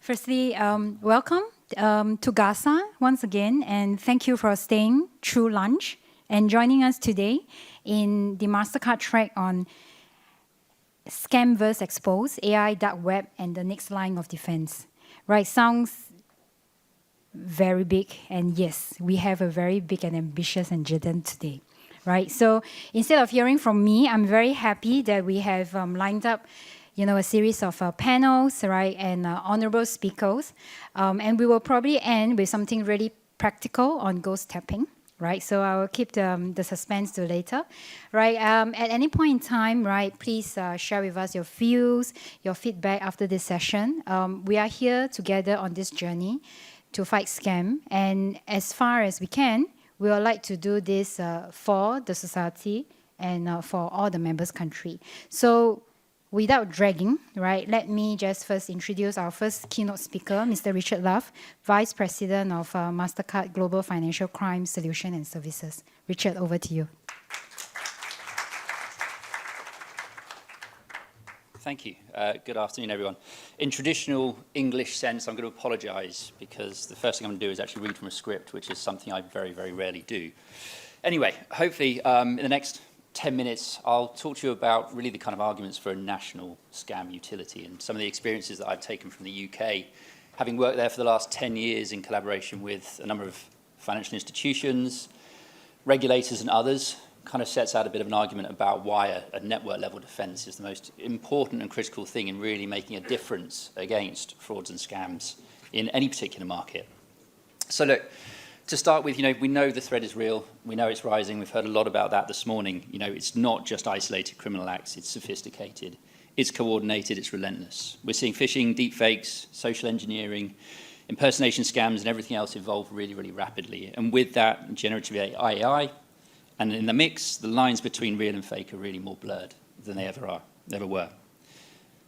Firstly, welcome to GASS once again, and thank you for staying through lunch and joining us today in the MasterCard track on Scamverse Expose, AI, Dark Web, and the next line of defense. Right, sounds very big, and yes, we have a very big and ambitious agenda today. Right, so instead of hearing from me, I'm very happy that we have lined up a series of panels, right, and honorable speakers. And we will probably end with something really practical on ghost tapping, right? So I will keep the suspense to later, right? At any point in time, right, please share with us your views, your feedback after this session. We are here together on this journey to fight scam. And as far as we can, we would like to do this for the society and for all the members' country. So without dragging, right, let me just first introduce our first keynote speaker, Mr. Richard Love, Vice President of MasterCard Global Financial Crime Solution and Services. Richard, over to you. Thank you. Good afternoon, everyone. In traditional English sense, I'm going to apologize because the first thing I'm going to do is actually read from a script, which is something I very, very rarely do. Anyway, hopefully in the next 10 minutes, I'll talk to you about really the kind of arguments for a national scam utility and some of the experiences that I've taken from the UK, having worked there for the last 10 years in collaboration with a number of financial institutions, regulators and others. Kind of sets out a bit of an argument about why a network level defense is the most important and critical thing in really making a difference against frauds and scams in any particular market. So look, to start with, we know the threat is real. We know it's rising. We've heard a lot about that this morning. It's not just isolated criminal acts. It's sophisticated. It's coordinated. It's relentless. We're seeing phishing, deepfakes, social engineering, impersonation scams, and everything else evolve really, really rapidly. And with that, generative AI, and in the mix, the lines between real and fake are really more blurred than they ever were.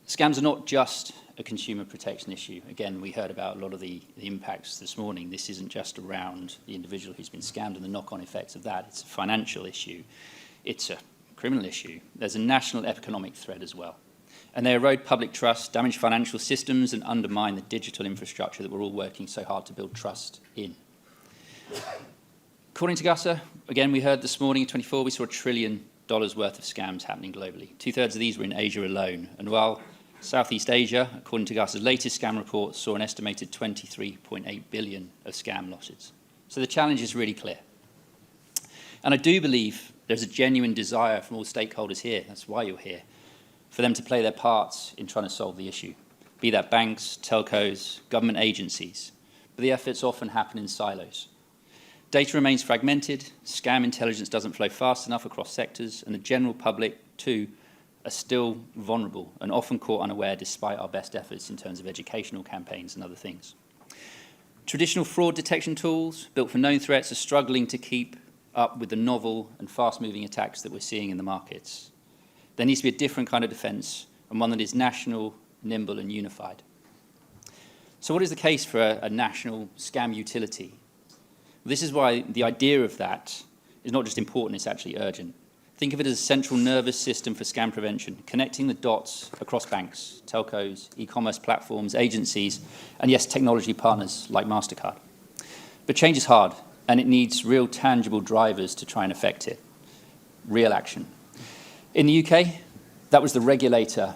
Scams are not just a consumer protection issue. Again, we heard about a lot of the impacts this morning. This isn't just around the individual who's been scammed and the knock-on effects of that. It's a financial issue. It's a criminal issue. There's a national economic threat as well. And they erode public trust, damage financial systems, and undermine the digital infrastructure that we're all working so hard to build trust in. According to GASS, again, we heard this morning in 24, we saw $1 trillion worth of scams happening globally. 2/3 of these were in Asia alone. And while Southeast Asia, according to GASS's latest scam report, saw an estimated 23.8 billion of scam losses. So the challenge is really clear. And I do believe there's a genuine desire from all stakeholders here, that's why you're here, for them to play their parts in trying to solve the issue, be that banks, telcos, government agencies. But the efforts often happen in silos. Data remains fragmented, scam intelligence doesn't flow fast enough across sectors, and the general public, too, are still vulnerable and often caught unaware despite our best efforts in terms of educational campaigns and other things. Traditional fraud detection tools built for known threats are struggling to keep up with the novel and fast-moving attacks that we're seeing in the markets. There needs to be a different kind of defense, and one that is national, nimble, and unified. So what is the case for a national scam utility? This is why the idea of that is not just important, it's actually urgent. Think of it as a central nervous system for scam prevention, connecting the dots across banks, telcos, e-commerce platforms, agencies, and yes, technology partners like MasterCard. But change is hard, and it needs real tangible drivers to try and affect it. Real action. In the UK, that was the regulator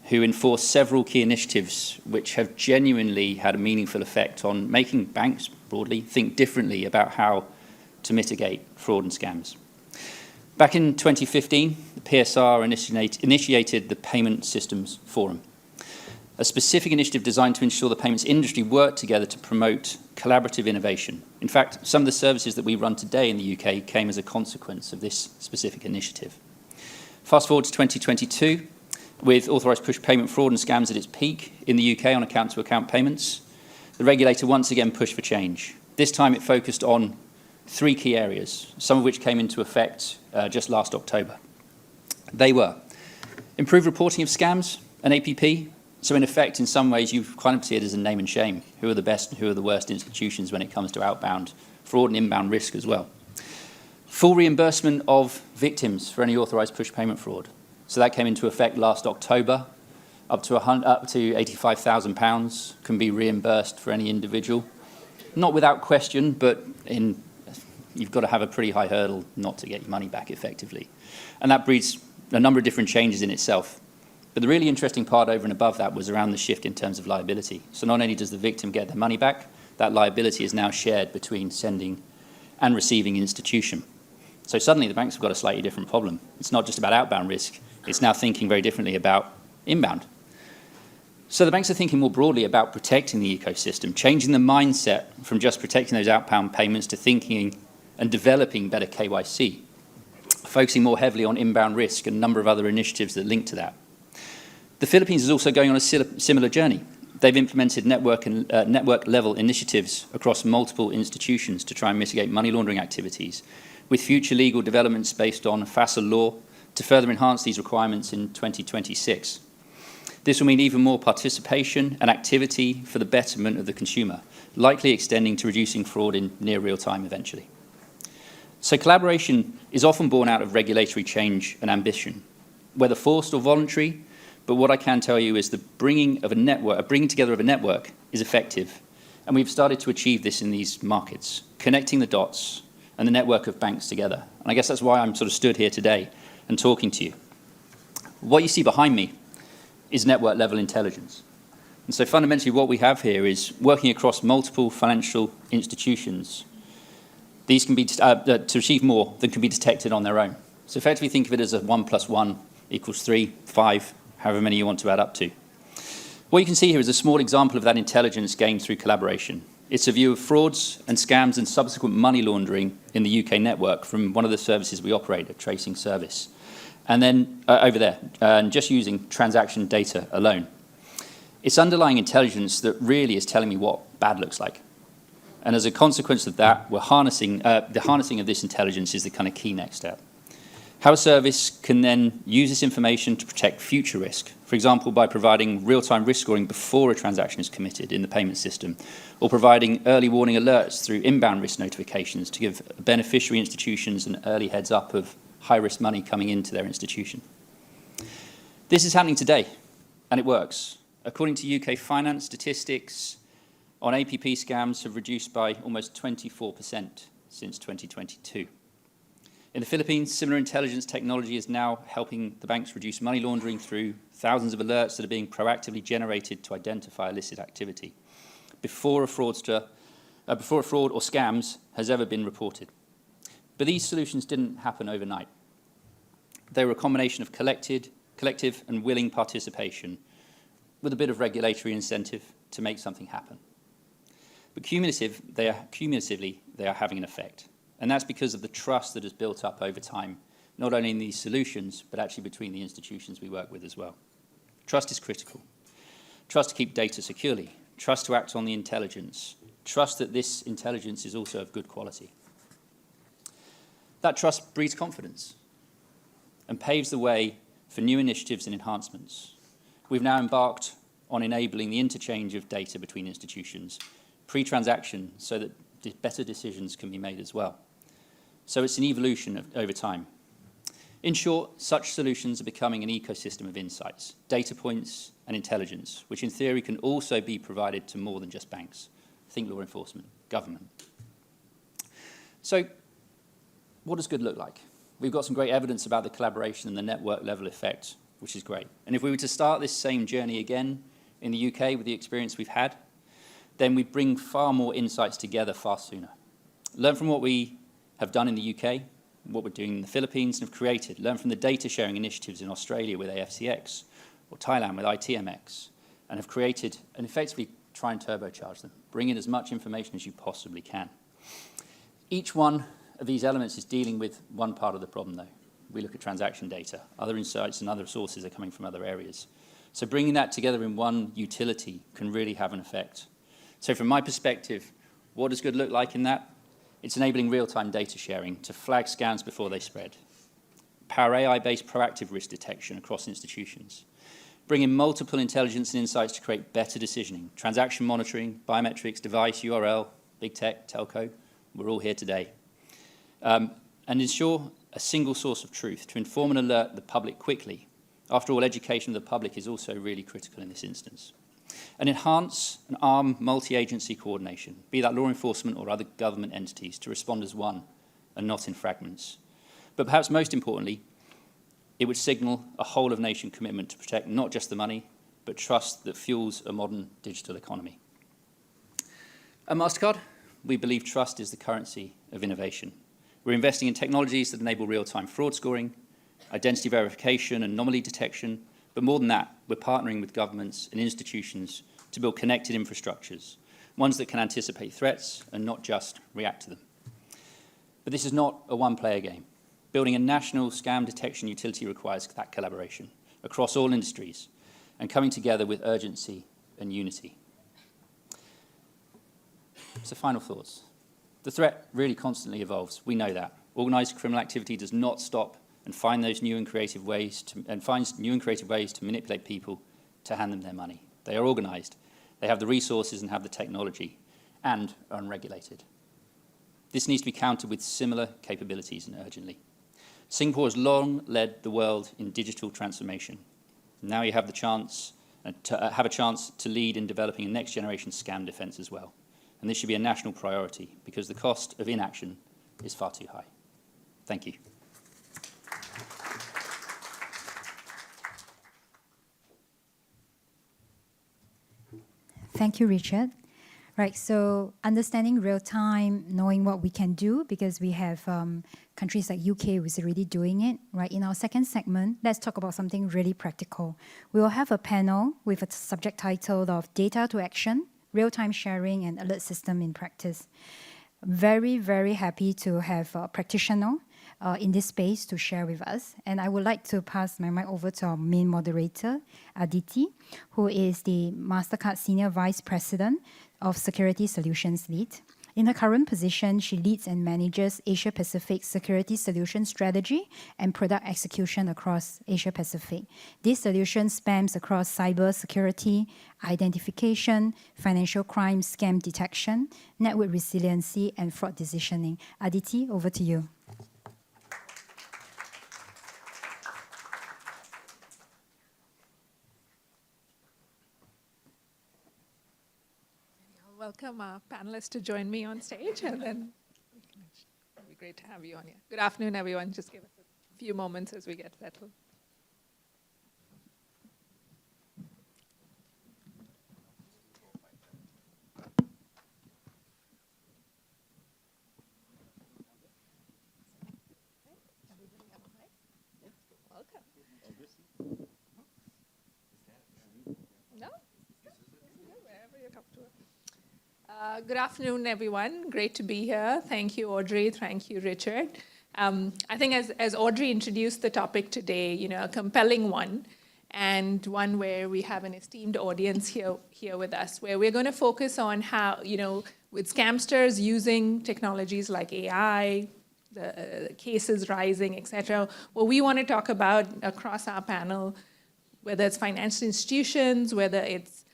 who enforced several key initiatives which have genuinely had a meaningful effect on making banks, broadly, think differently about how to mitigate fraud and scams. Back in 2015, the PSR initiated the Payment Systems Forum, a specific initiative designed to ensure the payments industry worked together to promote collaborative innovation. In fact, some of the services that we run today in the UK came as a consequence of this specific initiative. Fast forward to 2022, with authorised push payment fraud and scams at its peak in the UK on account-to-account payments, the regulator once again pushed for change. This time it focused on 3 key areas, some of which came into effect just last October. They were improved reporting of scams and APP. So in effect, in some ways, you kind of see it as a name and shame. Who are the best and who are the worst institutions when it comes to outbound fraud and inbound risk as well. Full reimbursement of victims for any authorised push payment fraud. So that came into effect last October. up to £85,000 can be reimbursed for any individual. Not without question, but you've got to have a pretty high hurdle not to get your money back effectively. And that breeds a number of different changes in itself. But the really interesting part over and above that was around the shift in terms of liability. So not only does the victim get their money back, that liability is now shared between sending and receiving institution. So suddenly the banks have got a slightly different problem. It's not just about outbound risk, it's now thinking very differently about inbound. So the banks are thinking more broadly about protecting the ecosystem, changing the mindset from just protecting those outbound payments to thinking and developing better KYC, focusing more heavily on inbound risk and a number of other initiatives that link to that. The Philippines is also going on a similar journey. They've implemented network-level initiatives across multiple institutions to try and mitigate money laundering activities, with future legal developments based on FASA law to further enhance these requirements in 2026. This will mean even more participation and activity for the betterment of the consumer, likely extending to reducing fraud in near real time eventually. So collaboration is often born out of regulatory change and ambition, whether forced or voluntary. But what I can tell you is the bringing together of a network is effective. And we've started to achieve this in these markets, connecting the dots and the network of banks together. And I guess that's why I'm sort of stood here today and talking to you. What you see behind me is network level intelligence. And so fundamentally what we have here is working across multiple financial institutions. These can be, to achieve more than can be detected on their own. So effectively think of it as a 1 + 1 = 3, 5, however many you want to add up to. What you can see here is a small example of that intelligence gained through collaboration. It's a view of frauds and scams and subsequent money laundering in the UK network from one of the services we operate, a tracing service. And then over there, and just using transaction data alone. It's underlying intelligence that really is telling me what bad looks like. And as a consequence of that, the harnessing of this intelligence is the kind of key next step. How a service can then use this information to protect future risk, for example, by providing real-time risk scoring before a transaction is committed in the payment system, or providing early warning alerts through inbound risk notifications to give beneficiary institutions an early heads up of high-risk money coming into their institution. This is happening today, and it works. According to UK finance statistics, on APP scams have reduced by almost 24% since 2022. In the Philippines, similar intelligence technology is now helping the banks reduce money laundering through thousands of alerts that are being proactively generated to identify illicit activity before a fraud or scams has ever been reported. But these solutions didn't happen overnight. They were a combination of collective and willing participation with a bit of regulatory incentive to make something happen. But cumulatively, they are having an effect. And that's because of the trust that has built up over time, not only in these solutions, but actually between the institutions we work with as well. Trust is critical. Trust to keep data securely. Trust to act on the intelligence. Trust that this intelligence is also of good quality. That trust breeds confidence and paves the way for new initiatives and enhancements. We've now embarked on enabling the interchange of data between institutions, pre-transaction, so that better decisions can be made as well. So it's an evolution over time. In short, such solutions are becoming an ecosystem of insights, data points and intelligence, which in theory can also be provided to more than just banks. Think law enforcement, government. So what does good look like? We've got some great evidence about the collaboration and the network level effect, which is great. And if we were to start this same journey again in the UK with the experience we've had, then we'd bring far more insights together far sooner. Learn from what we have done in the UK, what we're doing in the Philippines and have created. Learn from the data sharing initiatives in Australia with AFCX or Thailand with ITMX, and have created and effectively try and turbocharge them. Bring in as much information as you possibly can. Each one of these elements is dealing with one part of the problem though. We look at transaction data. Other insights and other sources are coming from other areas. So bringing that together in one utility can really have an effect. So from my perspective, what does good look like in that? It's enabling real-time data sharing to flag scams before they spread. Power AI-based proactive risk detection across institutions. Bring in multiple intelligence and insights to create better decisioning. Transaction monitoring, biometrics, device, URL, big tech, telco. We're all here today. And ensure a single source of truth to inform and alert the public quickly After all, education of the public is also really critical in this instance. And enhance and arm multi-agency coordination, be that law enforcement or other government entities, to respond as one and not in fragments. But perhaps most importantly, it would signal a whole-of-nation commitment to protect not just the money, but trust that fuels a modern digital economy. At MasterCard, we believe trust is the currency of innovation. We're investing in technologies that enable real-time fraud scoring, identity verification and anomaly detection, but more than that, we're partnering with governments and institutions to build connected infrastructures, ones that can anticipate threats and not just react to them. But this is not a one-player game. Building a national scam detection utility requires that collaboration across all industries and coming together with urgency and unity. So final thoughts. The threat really constantly evolves. We know that. Organised criminal activity does not stop and finds new and creative ways to manipulate people to hand them their money. They are organised. They have the resources and have the technology and are unregulated. This needs to be countered with similar capabilities and urgently. Singapore has long led the world in digital transformation. Now you have the chance to lead in developing a next generation scam defence as well. And this should be a national priority because the cost of inaction is far too high. Thank you. Thank you, Richard. Right, so understanding real time, knowing what we can do, because we have countries like UK who's already doing it, right? In our second segment, let's talk about something really practical. We will have a panel with a subject titled of Data to Action, Real-Time Sharing and Alert System in Practice. Very, very happy to have a practitioner in this space to share with us. And I would like to pass my mic over to our main moderator, Aditi, who is the MasterCard Senior Vice President of Security Solutions Lead. In her current position, she leads and manages Asia-Pacific Security Solutions Strategy and Product Execution across Asia-Pacific. This solution spans across cyber security, identification, financial crime, scam detection, network resiliency, and fraud decisioning. Aditi, over to you. Welcome our panelists to join me on stage, and then it'll be great to have you on here. Good afternoon, everyone. Just give us a few moments as we get settled. Welcome. No? Wherever you're comfortable. Good afternoon, everyone. Great to be here. Thank you, Audrey. Thank you, Richard. I think as Audrey introduced the topic today, a compelling one, and one where we have an esteemed audience here with us, where we're going to focus on how, with scamsters using technologies like AI, the cases rising, et cetera, what we want to talk about across our panel, whether it's financial institutions, whether it's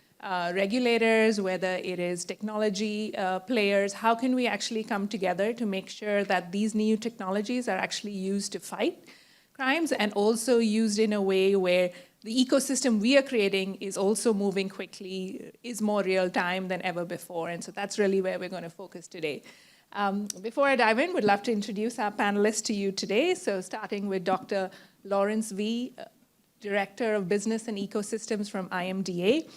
regulators, whether it is technology players, how can we actually come together to make sure that these new technologies are actually used to fight crimes and also used in a way where the ecosystem we are creating is also moving quickly, is more real time than ever before. And so that's really where we're going to focus today. Before I dive in, we'd love to introduce our panelists to you today. So starting with Dr. Lawrence V., Director of Business and Ecosystems from IMDA.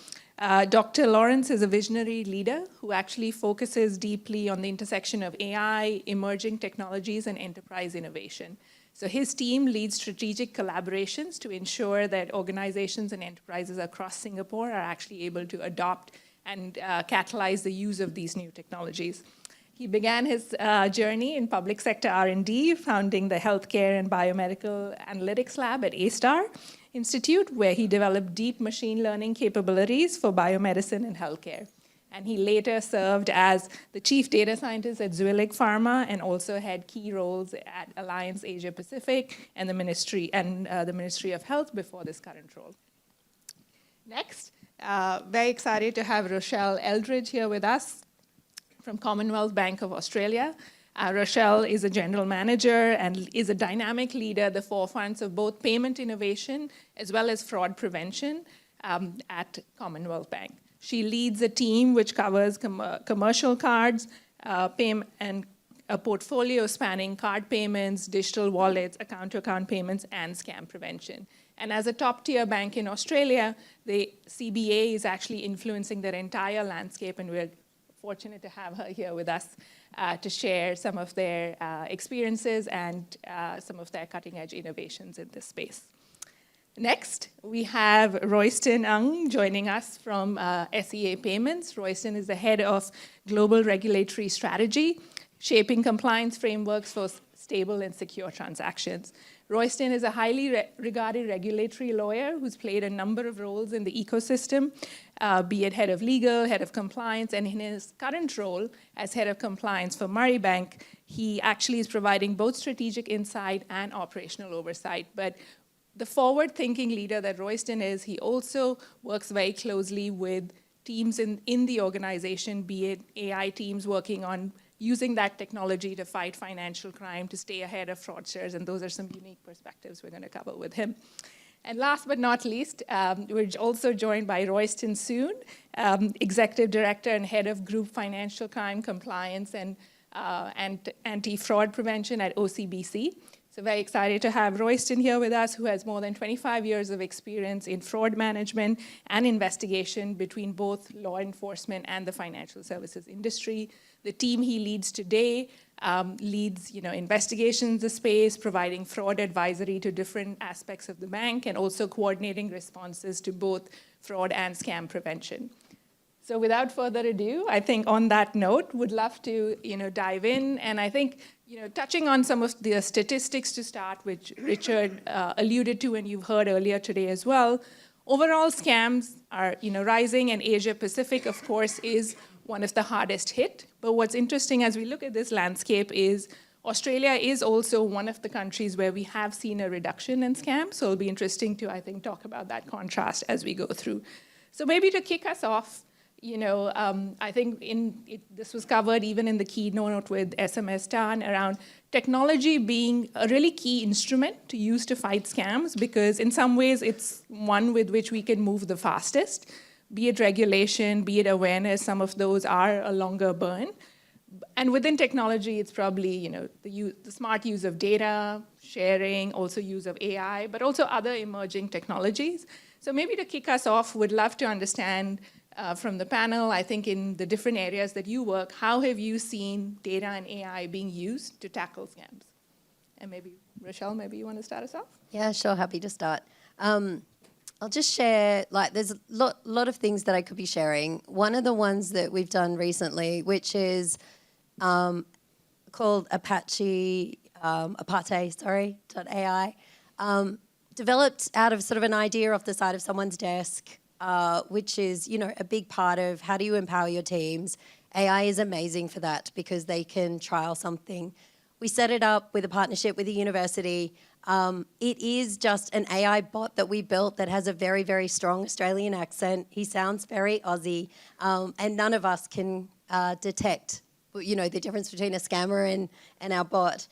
Dr. Lawrence is a visionary leader who actually focuses deeply on the intersection of AI, emerging technologies, and enterprise innovation. So his team leads strategic collaborations to ensure that organizations and enterprises across Singapore are actually able to adopt and catalyze the use of these new technologies. He began his journey in public sector R&D, founding the Healthcare and Biomedical Analytics Lab at A*STAR Institute, where he developed deep machine learning capabilities for biomedicine and healthcare. And he later served as the chief data scientist at Zuellig Pharma and also had key roles at Alliance Asia Pacific and the Ministry of Health before this current role. Next, very excited to have Rochelle Eldridge here with us from Commonwealth Bank of Australia. Rochelle is a general manager and is a dynamic leader at the forefronts of both payment innovation as well as fraud prevention at Commonwealth Bank. She leads a team which covers commercial cards, and a portfolio spanning card payments, digital wallets, account-to-account payments, and scam prevention. And as a top-tier bank in Australia, the CBA is actually influencing their entire landscape, and we're fortunate to have her here with us to share some of their experiences and some of their cutting-edge innovations in this space. Next, we have Royston Ng joining us from SEA Payments. Royston is the head of Global Regulatory Strategy, shaping compliance frameworks for stable and secure transactions. Royston is a highly regarded regulatory lawyer who's played a number of roles in the ecosystem, be it head of legal, head of compliance, and in his current role as head of compliance for Murray Bank, he actually is providing both strategic insight and operational oversight. But the forward-thinking leader that Royston is, he also works very closely with teams in the organization, be it AI teams working on using that technology to fight financial crime, to stay ahead of fraudsters, and those are some unique perspectives we're going to cover with him. And last but not least, we're also joined by Royston Soon, Executive Director and Head of Group Financial Crime Compliance and Anti-Fraud Prevention at OCBC. So very excited to have Royston here with us, who has more than 25 years of experience in fraud management and investigation between both law enforcement and the financial services industry. The team he leads today leads investigations in the space, providing fraud advisory to different aspects of the bank, and also coordinating responses to both fraud and scam prevention. So without further ado, I think on that note, would love to dive in. And I think touching on some of the statistics to start, which Richard alluded to and you've heard earlier today as well. Overall, scams are rising, and Asia Pacific, of course, is one of the hardest hit. But what's interesting as we look at this landscape is Australia is also one of the countries where we have seen a reduction in scams. So it'll be interesting to, I think, talk about that contrast as we go through. So maybe to kick us off, I think this was covered even in the keynote with SMS Tan around technology being a really key instrument to use to fight scams, because in some ways it's one with which we can move the fastest, be it regulation, be it awareness. Some of those are a longer burn. And within technology, it's probably the smart use of data, sharing, also use of AI, but also other emerging technologies. So maybe to kick us off, would love to understand from the panel, I think in the different areas that you work, how have you seen data and AI being used to tackle scams? And maybe, Rochelle, maybe you want to start us off? Yeah, sure, happy to start. I'll just share, there's a lot of things that I could be sharing. One of the ones that we've done recently, which is called Apate, .ai, developed out of sort of an idea off the side of someone's desk, which is, a big part of how do you empower your teams. AI is amazing for that because they can trial something. We set it up with a partnership with a university. It is just an AI bot that we built that has a very, very strong Australian accent. He sounds very Aussie, and none of us can detect, the difference between a scammer and our bot.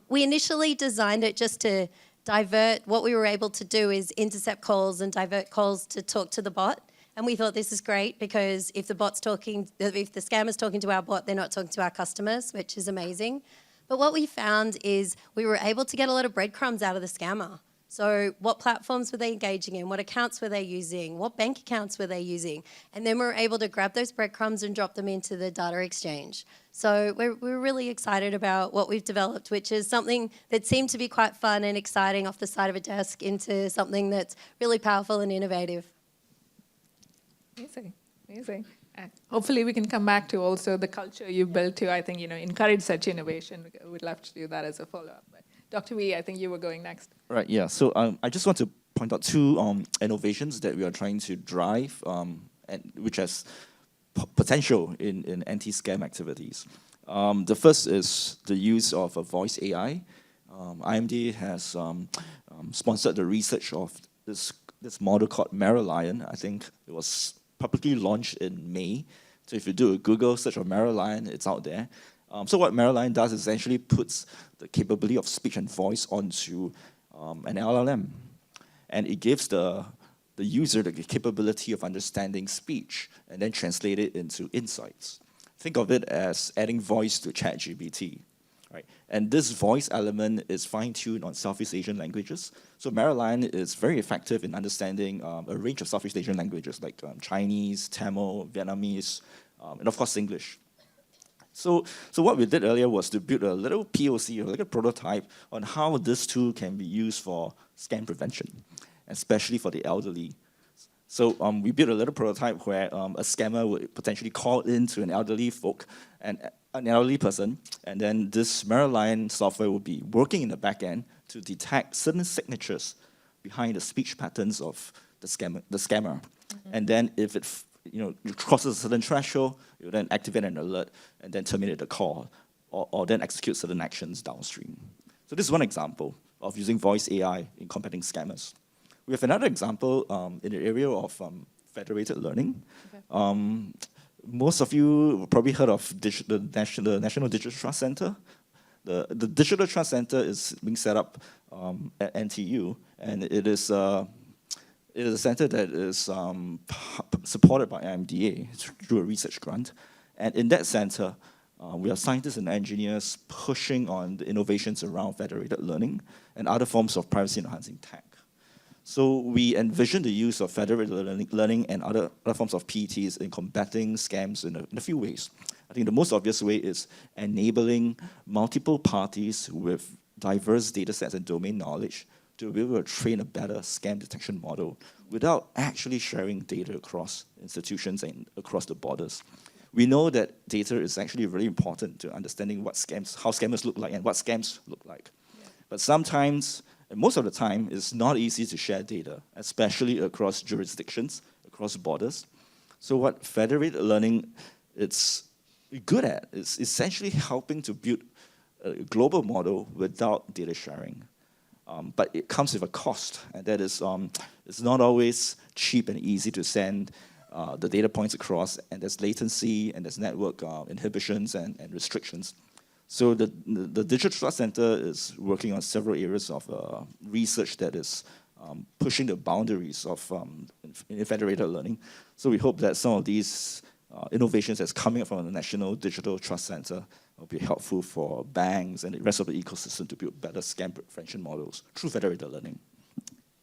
We initially designed it just to divert. What we were able to do is intercept calls and divert calls to talk to the bot. And we thought this is great because if the scammer's talking to our bot, they're not talking to our customers, which is amazing. But what we found is we were able to get a lot of breadcrumbs out of the scammer. So what platforms were they engaging in? What accounts were they using? What bank accounts were they using? And then we were able to grab those breadcrumbs and drop them into the data exchange. So we're really excited about what we've developed, which is something that seemed to be quite fun and exciting off the side of a desk into something that's really powerful and innovative. Amazing, amazing. Hopefully we can come back to also the culture you've built to, I think, encourage such innovation. We'd love to do that as a follow-up. But Dr. Wee, I think you were going next. Right, yeah. So I just want to point out two innovations that we are trying to drive, and which has potential in anti-scam activities. The first is the use of a voice AI. IMD has sponsored the research of this model called Marilion. I think it was publicly launched in May. So if you do a Google search of Marilion, it's out there. So what Maryline does is essentially puts the capability of speech and voice onto an LLM. And it gives the user the capability of understanding speech and then translate it into insights. Think of it as adding voice to ChatGPT. Right? And this voice element is fine-tuned on Southeast Asian languages. So Maryline is very effective in understanding a range of Southeast Asian languages like Chinese, Tamil, Vietnamese, and of course English. So what we did earlier was to build a little POC, like a prototype, on how this tool can be used for scam prevention, especially for the elderly. So we built a little prototype where a scammer would potentially call in to an elderly folk and an elderly person, and then this Maryline software will be working in the back end to detect certain signatures behind the speech patterns of the scammer. Mm-hmm. And then if it crosses a certain threshold, it will then activate an alert and then terminate the call, or then execute certain actions downstream. So this is one example of using voice AI in combating scammers. We have another example in the area of federated learning. Okay. Most of you probably heard of the National Digital Trust Center. The Digital Trust Center is being set up at NTU, and it is a center that is supported by IMDA through a research grant. And in that center, we have scientists and engineers pushing on the innovations around federated learning and other forms of privacy-enhancing tech. So we envision the use of federated learning and other forms of PETs in combating scams in a few ways. I think the most obvious way is enabling multiple parties with diverse data sets and domain knowledge to be able to train a better scam detection model without actually sharing data across institutions and across the borders. We know that data is actually really important to understanding how scammers look like and what scams look like. Yeah. But sometimes, and most of the time, it's not easy to share data, especially across jurisdictions, across borders. So what federated learning is good at is essentially helping to build a global model without data sharing. But it comes with a cost, and that is it's not always cheap and easy to send the data points across, and there's latency, and there's network inhibitions and restrictions. So the Digital Trust Center is working on several areas of research that is pushing the boundaries of federated learning. So we hope that some of these innovations that's coming from the National Digital Trust Center will be helpful for banks and the rest of the ecosystem to build better scam prevention models through federated learning.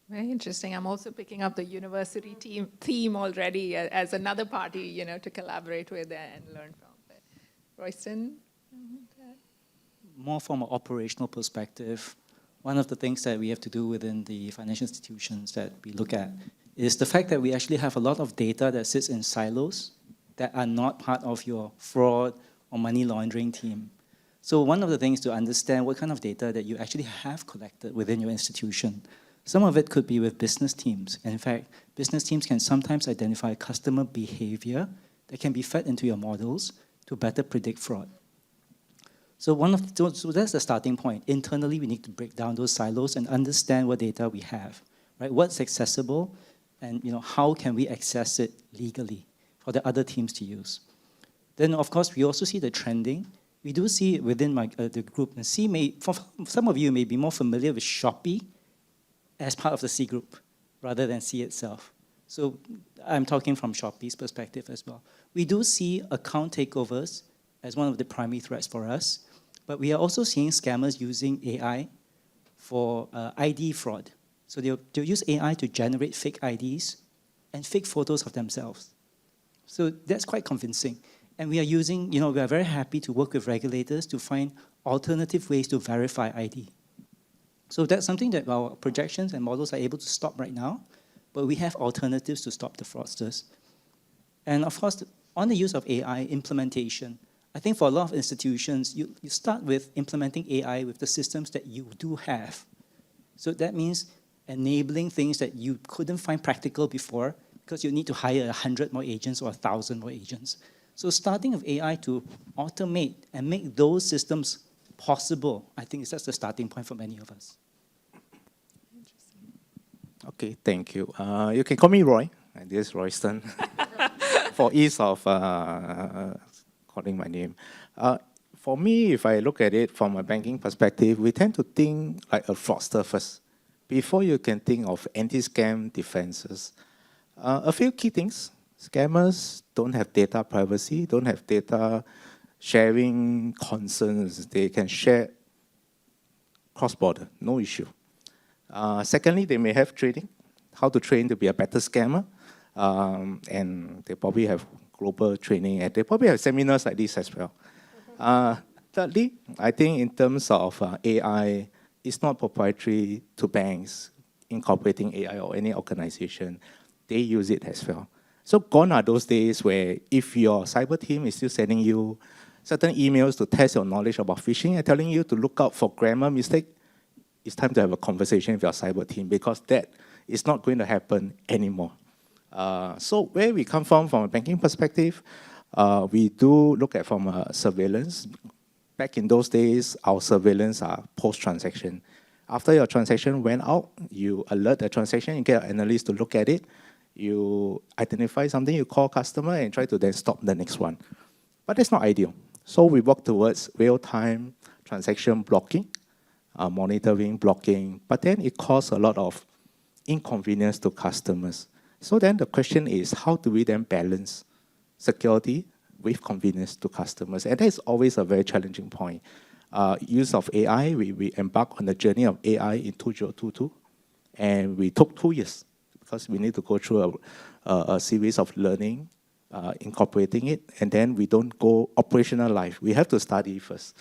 Very interesting. I'm also picking up the university theme already as another party, to collaborate with and learn from. But Royston? More from an operational perspective, one of the things that we have to do within the financial institutions that we look at is the fact that we actually have a lot of data that sits in silos that are not part of your fraud or money laundering team. So one of the things to understand what kind of data that you actually have collected within your institution. Some of it could be with business teams. And in fact, business teams can sometimes identify customer behavior that can be fed into your models to better predict fraud. So that's the starting point. Internally, we need to break down those silos and understand what data we have, right? What's accessible, and how can we access it legally for the other teams to use. Then, of course, we also see the trending. We do see within the group, and for some of you may be more familiar with Shopee as part of the C group rather than C itself. So I'm talking from Shopee's perspective as well. We do see account takeovers as one of the primary threats for us, but we are also seeing scammers using AI for ID fraud. So they'll use AI to generate fake IDs and fake photos of themselves. So that's quite convincing. And we are very happy to work with regulators to find alternative ways to verify ID. So that's something that our projections and models are able to stop right now, but we have alternatives to stop the fraudsters. And of course, on the use of AI implementation, I think for a lot of institutions, you start with implementing AI with the systems that you do have. So that means enabling things that you couldn't find practical before because you need to hire 100 more agents or 1,000 more agents. So starting with AI to automate and make those systems possible, I think that's the starting point for many of us. Okay, thank you. You can call me Roy. This is For ease of calling my name. For me, if I look at it from a banking perspective, we tend to think like a fraudster first, before you can think of anti-scam defenses. A few key things. Scammers don't have data privacy, don't have data sharing concerns. They can share cross-border, no issue. Secondly, they may have training, how to train to be a better scammer. And they probably have global training, and they probably have seminars like this as well. Thirdly, I think in terms of AI, it's not proprietary to banks incorporating AI or any organization. They use it as well. So gone are those days where if your cyber team is still sending you certain emails to test your knowledge about phishing and telling you to look out for grammar mistake, it's time to have a conversation with your cyber team, because that is not going to happen anymore. So where we come from a banking perspective, we do look at from surveillance. Back in those days, our surveillance are post-transaction. After your transaction went out, you alert the transaction, you get an analyst to look at it, you identify something, you call customer and try to then stop the next one. But that's not ideal. So we work towards real-time transaction blocking, monitoring, blocking, but then it causes a lot of inconvenience to customers. So then the question is, how do we then balance security with convenience to customers? And that's always a very challenging point. Use of AI, we embarked on the journey of AI in 2022, and we took 2 years because we need to go through a series of learning, incorporating it, and then we don't go operational live. We have to study first.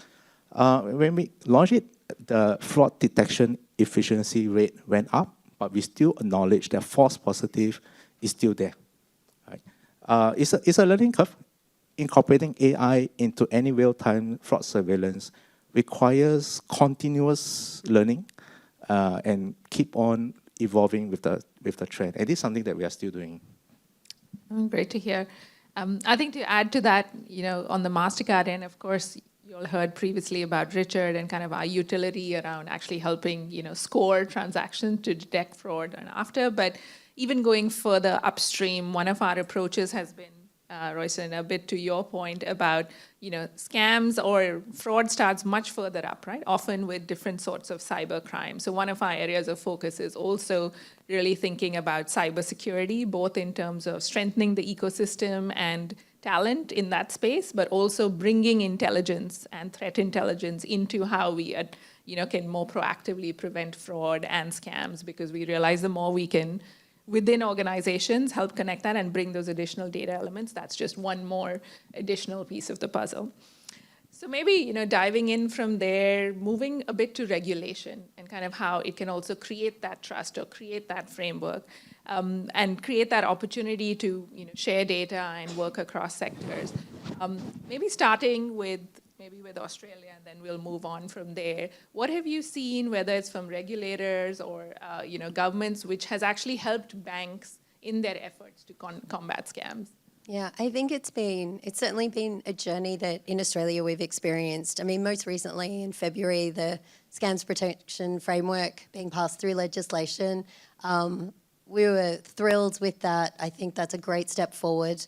When we launched it, the fraud detection efficiency rate went up, but we still acknowledge that false positive is still there. Right? It's a learning curve. Incorporating AI into any real-time fraud surveillance requires continuous learning and keep on evolving with the trend. And this is something that we are still doing. Great to hear. I think to add to that, on the MasterCard end, of course, you all heard previously about Richard and kind of our utility around actually helping, score transactions to detect fraud and after. But even going further upstream, one of our approaches has been, Royson, a bit to your point about, scams or fraud starts much further up, right? Often with different sorts of cyber crime. So one of our areas of focus is also really thinking about cybersecurity, both in terms of strengthening the ecosystem and talent in that space, but also bringing intelligence and threat intelligence into how we, can more proactively prevent fraud and scams, because we realize the more we can, within organizations, help connect that and bring those additional data elements, that's just one more additional piece of the puzzle. So maybe, diving in from there, moving a bit to regulation and kind of how it can also create that trust or create that framework and create that opportunity to, share data and work across sectors. Maybe starting with Australia, and then we'll move on from there. What have you seen, whether it's from regulators or governments, which has actually helped banks in their efforts to combat scams? Yeah, I think it's certainly been a journey that in Australia we've experienced. I mean, most recently in February, the Scams Protection Framework being passed through legislation. We were thrilled with that. I think that's a great step forward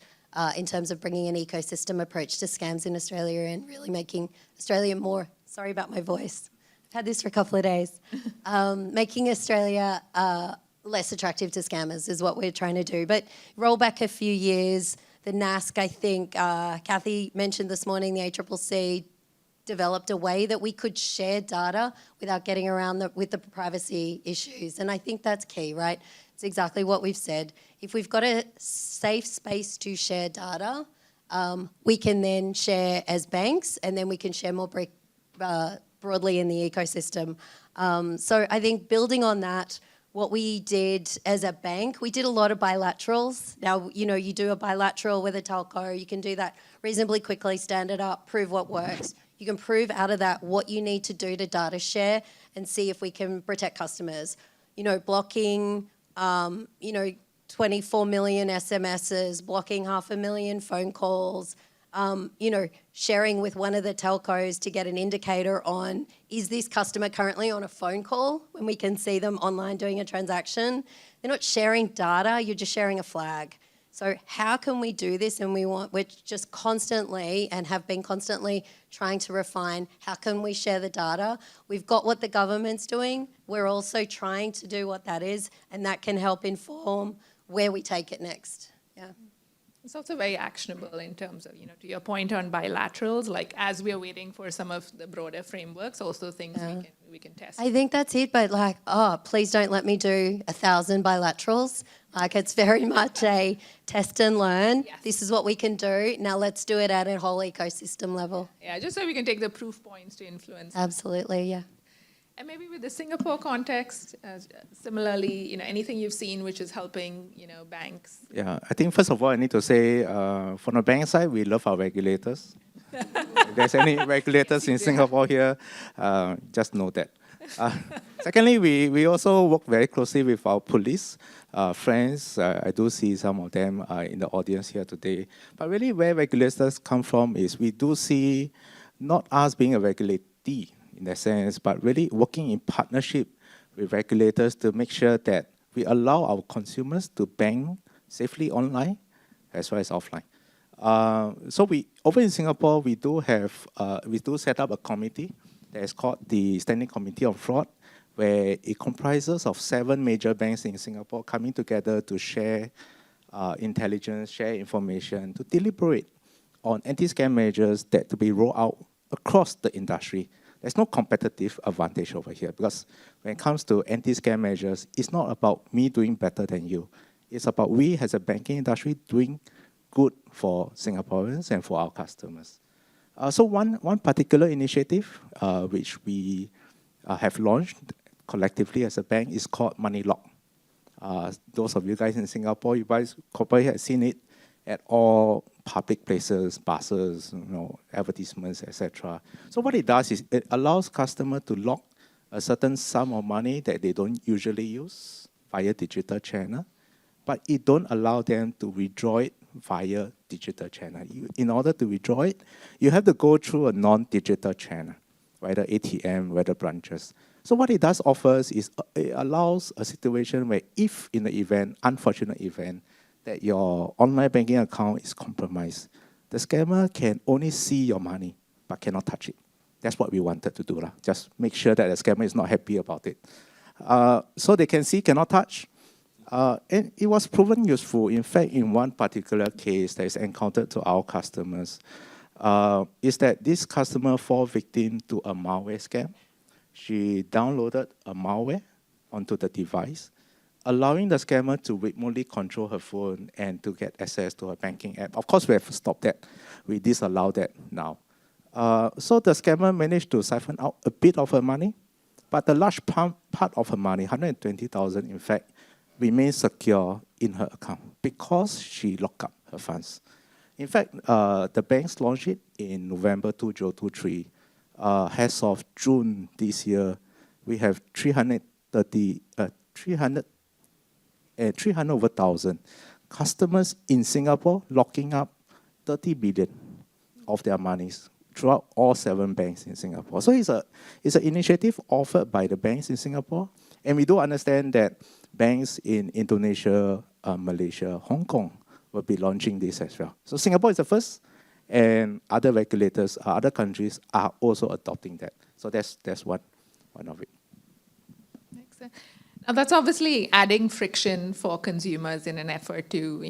in terms of bringing an ecosystem approach to scams in Australia and really making Australia more, sorry about my voice, I've had this for a couple of days, making Australia less attractive to scammers is what we're trying to do. But roll back a few years, the NASC, I think, Kathy mentioned this morning, the ACCC developed a way that we could share data without getting around with the privacy issues. And I think that's key, right? It's exactly what we've said. If we've got a safe space to share data, we can then share as banks, and then we can share more broadly in the ecosystem. So I think building on that, what we did as a bank, we did a lot of bilaterals. Now, you do a bilateral with a telco, you can do that reasonably quickly, stand it up, prove what works. You can prove out of that what you need to do to data share and see if we can protect customers. Blocking, 24 million SMSs, blocking 500,000 phone calls, sharing with one of the telcos to get an indicator on, is this customer currently on a phone call when we can see them online doing a transaction? They're not sharing data, you're just sharing a flag. So how can we do this? And we're just constantly and have been constantly trying to refine how can we share the data. We've got what the government's doing. We're also trying to do what that is, and that can help inform where we take it next. Yeah. It's also very actionable in terms of, to your point on bilaterals, like as we're waiting for some of the broader frameworks, also things we can test. I think that's it, but like, oh, please don't let me do 1,000 bilaterals. Like, it's very much a test and learn. Yes. This is what we can do. Now let's do it at a whole ecosystem level. Yeah, just so we can take the proof points to influence. Absolutely, yeah. And maybe with the Singapore context, similarly, anything you've seen which is helping, banks. Yeah, I think first of all, I need to say, from the bank side, we love our regulators. If there's any regulators in Singapore here, just know that. Secondly, we also work very closely with our police friends. I do see some of them in the audience here today. But really where regulators come from is we do see not us being a regulatee in that sense, but really working in partnership with regulators to make sure that we allow our consumers to bank safely online as well as offline. So over in Singapore, we do set up a committee that is called the Standing Committee on Fraud, where it comprises of 7 major banks in Singapore coming together to share intelligence, share information, to deliberate on anti-scam measures that to be rolled out across the industry. There's no competitive advantage over here because when it comes to anti-scam measures, it's not about me doing better than you. It's about we as a banking industry doing good for Singaporeans and for our customers. So one particular initiative which we have launched collectively as a bank is called Money Lock. Those of you guys in Singapore, you guys probably have seen it at all public places, buses, advertisements, etc. So what it does is it allows customers to lock a certain sum of money that they don't usually use via digital channel, but it don't allow them to withdraw it via digital channel. In order to withdraw it, you have to go through a non-digital channel, whether ATM, whether branches. So what it does offers is it allows a situation where if in the event, unfortunate event, that your online banking account is compromised, the scammer can only see your money, but cannot touch it. That's what we wanted to do. Just make sure that the scammer is not happy about it. So they can see, cannot touch. And it was proven useful. In fact, in one particular case that is encountered to our customers, is that this customer fall victim to a malware scam. She downloaded a malware onto the device, allowing the scammer to remotely control her phone and to get access to her banking app. Of course, we have stopped that. We disallow that now. So the scammer managed to siphon out a bit of her money, but the large part of her money, 120,000 in fact, remains secure in her account because she locked up her funds. In fact, the banks launched it in November 2023. As of June this year, we have 300 over 1,000 customers in Singapore locking up 30 billion of their monies throughout all 7 banks in Singapore. So it's an initiative offered by the banks in Singapore, and we do understand that banks in Indonesia, Malaysia, Hong Kong will be launching this as well. So Singapore is the first, and other regulators, other countries are also adopting that. So that's one of it. Excellent. Now that's obviously adding friction for consumers in an effort to,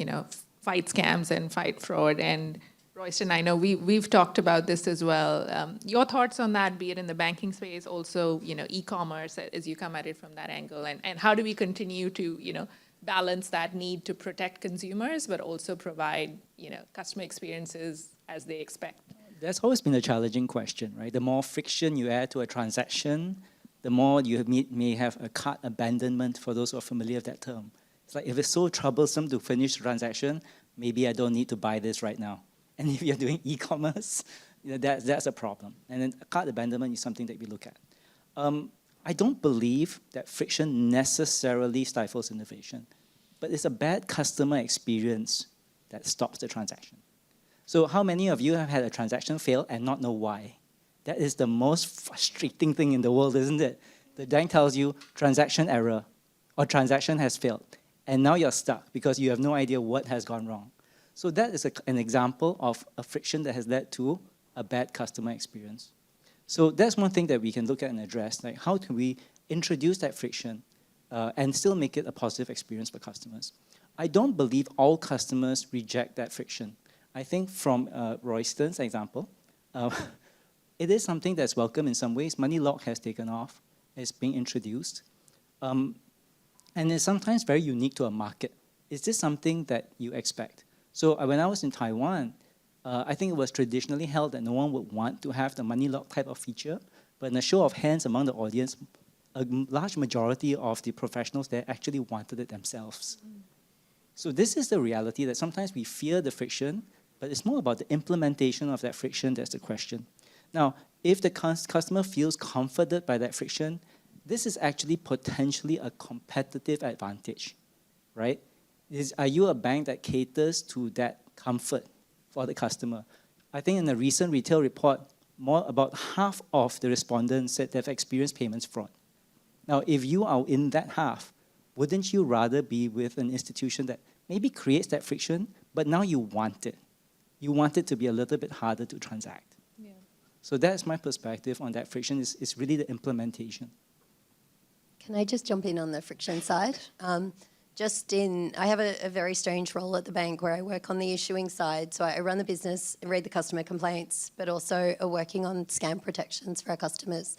fight scams and fight fraud. And Royston, I know we've talked about this as well. Your thoughts on that, be it in the banking space, also, e-commerce, as you come at it from that angle, and how do we continue to, balance that need to protect consumers, but also provide, customer experiences as they expect? That's always been a challenging question, right? The more friction you add to a transaction, the more you may have a cart abandonment for those who are familiar with that term. It's like if it's so troublesome to finish the transaction, maybe I don't need to buy this right now. And if you're doing e-commerce, that's a problem. And then cart abandonment is something that we look at. I don't believe that friction necessarily stifles innovation, but it's a bad customer experience that stops the transaction. So how many of you have had a transaction fail and not know why? That is the most frustrating thing in the world, isn't it? The bank tells you transaction error or transaction has failed, and now you're stuck because you have no idea what has gone wrong. So that is an example of a friction that has led to a bad customer experience. So that's one thing that we can look at and address, like how can we introduce that friction and still make it a positive experience for customers. I don't believe all customers reject that friction. I think from Royston's example, it is something that's welcome in some ways. Money lock has taken off, it's being introduced. And it's sometimes very unique to a market. Is this something that you expect? So when I was in Taiwan, I think it was traditionally held that no one would want to have the money lock type of feature, but in a show of hands among the audience, a large majority of the professionals there actually wanted it themselves. So this is the reality that sometimes we fear the friction, but it's more about the implementation of that friction that's the question. Now, if the customer feels comforted by that friction, this is actually potentially a competitive advantage, right? Are you a bank that caters to that comfort for the customer? I think in a recent retail report, about half of the respondents said they've experienced payments fraud. Now, if you are in that half, wouldn't you rather be with an institution that maybe creates that friction, but now you want it? You want it to be a little bit harder to transact. Yeah. So that's my perspective on that friction, is really the implementation. Can I just jump in on the friction side? I have a very strange role at the bank where I work on the issuing side. So I run the business and read the customer complaints, but also are working on scam protections for our customers.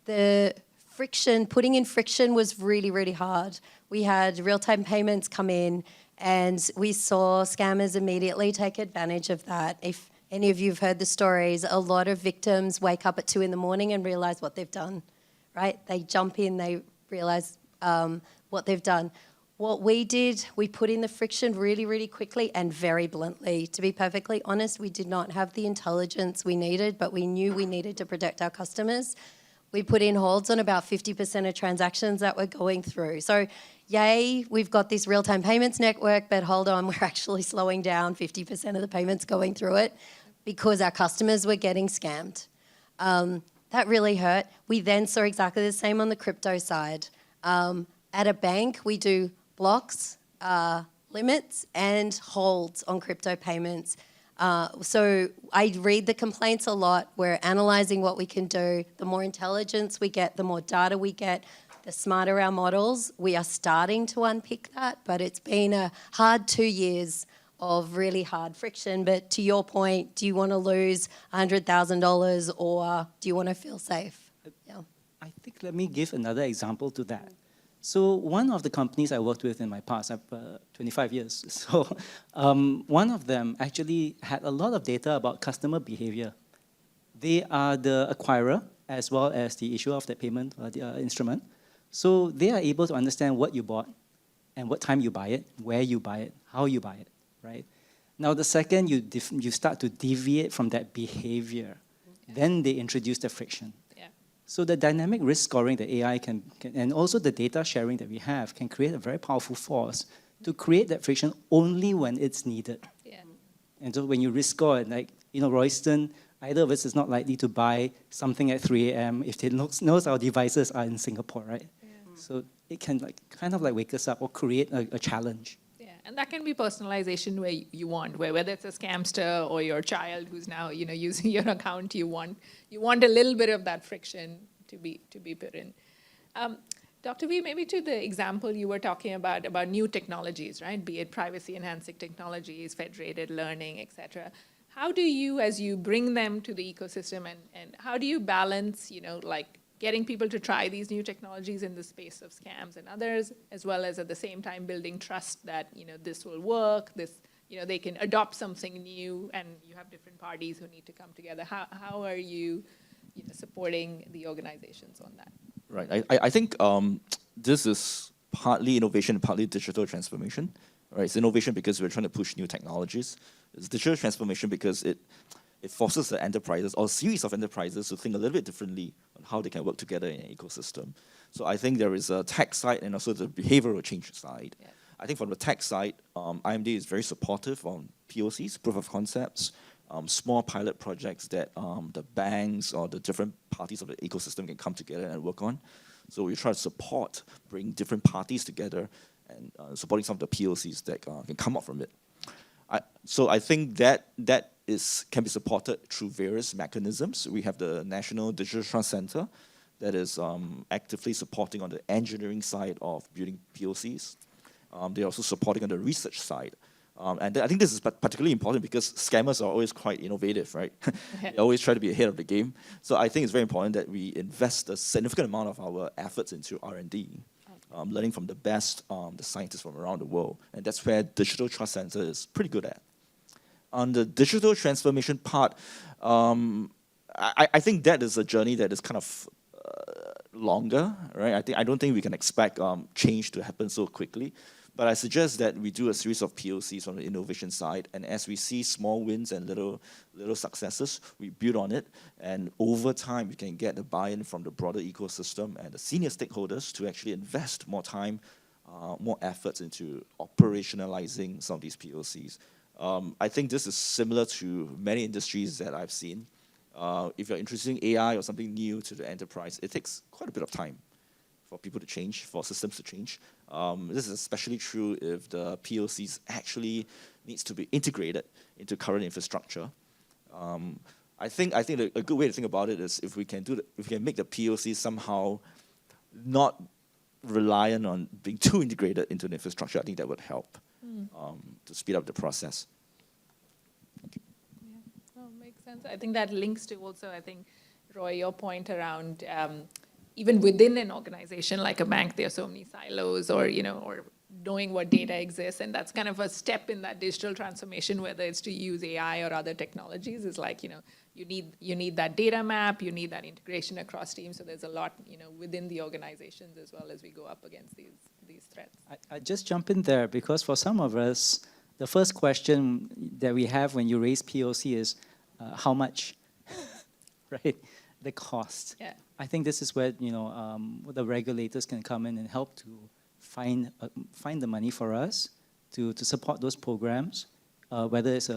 The friction, putting in friction was really, really hard. We had real-time payments come in and we saw scammers immediately take advantage of that. If any of you have heard the stories, a lot of victims wake up at 2 a.m. and realize what they've done, right? They jump in, they realize what they've done. What we did, we put in the friction really, really quickly and very bluntly. To be perfectly honest, we did not have the intelligence we needed, but we knew we needed to protect our customers. We put in holds on about 50% of transactions that were going through. So yay, we've got this real-time payments network, but hold on, we're actually slowing down 50% of the payments going through it because our customers were getting scammed. That really hurt. We then saw exactly the same on the crypto side. At a bank, we do blocks, limits, and holds on crypto payments. So I read the complaints a lot. We're analysing what we can do. The more intelligence we get, the more data we get, the smarter our models. We are starting to unpick that, but it's been a hard 2 years of really hard friction. But to your point, do you want to lose $100,000 or do you want to feel safe? Yeah. I think let me give another example to that. So one of the companies I worked with in my past, 25 years, so one of them actually had a lot of data about customer behavior. They are the acquirer as well as the issuer of the payment instrument. So they are able to understand what you bought and what time you buy it, where you buy it, how you buy it, right? Now the second you start to deviate from that behavior, then they introduce the friction. So the dynamic risk scoring that AI can, and also the data sharing that we have can create a very powerful force to create that friction only when it's needed. Yeah. And so when you risk score it, like, Royston, either of us is not likely to buy something at 3 a.m. if it knows our devices are in Singapore, right? Yeah. So it can kind of wake us up or create a challenge. And that can be personalization where you want, whether it's a scamster or your child who's now using your account, you want a little bit of that friction to be put in. Dr. V, maybe to the example you were talking about new technologies, right? Be it privacy enhancing technologies, federated learning, et cetera. How do you, as you bring them to the ecosystem, and how do you balance, getting people to try these new technologies in the space of scams and others, as well as at the same time building trust that this will work, they can adopt something new, and you have different parties who need to come together. How are you supporting the organizations on that? Right. I think this is partly innovation, partly digital transformation. Right. It's innovation because we're trying to push new technologies. It's digital transformation because it forces the enterprises or a series of enterprises to think a little bit differently on how they can work together in an ecosystem. So I think there is a tech side and also the behavioral change side. Yeah. I think from the tech side, IMD is very supportive on POCs, proof of concepts, small pilot projects that the banks or the different parties of the ecosystem can come together and work on. So we try to support, bring different parties together supporting some of the POCs that can come up from it. So I think that can be supported through various mechanisms. We have the National Digital Trust Center that is actively supporting on the engineering side of building POCs. They're also supporting on the research side. And I think this is particularly important because scammers are always quite innovative, right? They always try to be ahead of the game. So I think it's very important that we invest a significant amount of our efforts into R&D, learning from the best the scientists from around the world. And that's where Digital Trust Center is pretty good at. On the digital transformation part, I think that is a journey that is kind of longer, right? I don't think we can expect change to happen so quickly. But I suggest that we do a series of POCs on the innovation side, and as we see small wins and little successes, we build on it, and over time we can get the buy-in from the broader ecosystem and the senior stakeholders to actually invest more time, more efforts into operationalizing some of these POCs. I think this is similar to many industries that I've seen. If you're introducing AI or something new to the enterprise, it takes quite a bit of time for people to change, for systems to change. This is especially true if the POCs actually needs to be integrated into current infrastructure. I think a good way to think about it is if we can make the POC somehow not reliant on being too integrated into the infrastructure. I think that would help to speed up the process. Yeah, makes sense. I think that links to also, I think, Roy, your point around even within an organization like a bank, there are so many silos, or knowing what data exists, and that's kind of a step in that digital transformation, whether it's to use AI or other technologies, is like, you need that data map, you need that integration across teams, so there's a lot, within the organizations as well as we go up against these threats. I just jump in there because for some of us, the first question that we have when you raise POC is, how much, right? The cost. Yeah. I think this is where the regulators can come in and help to find the money for us to support those programs, whether it's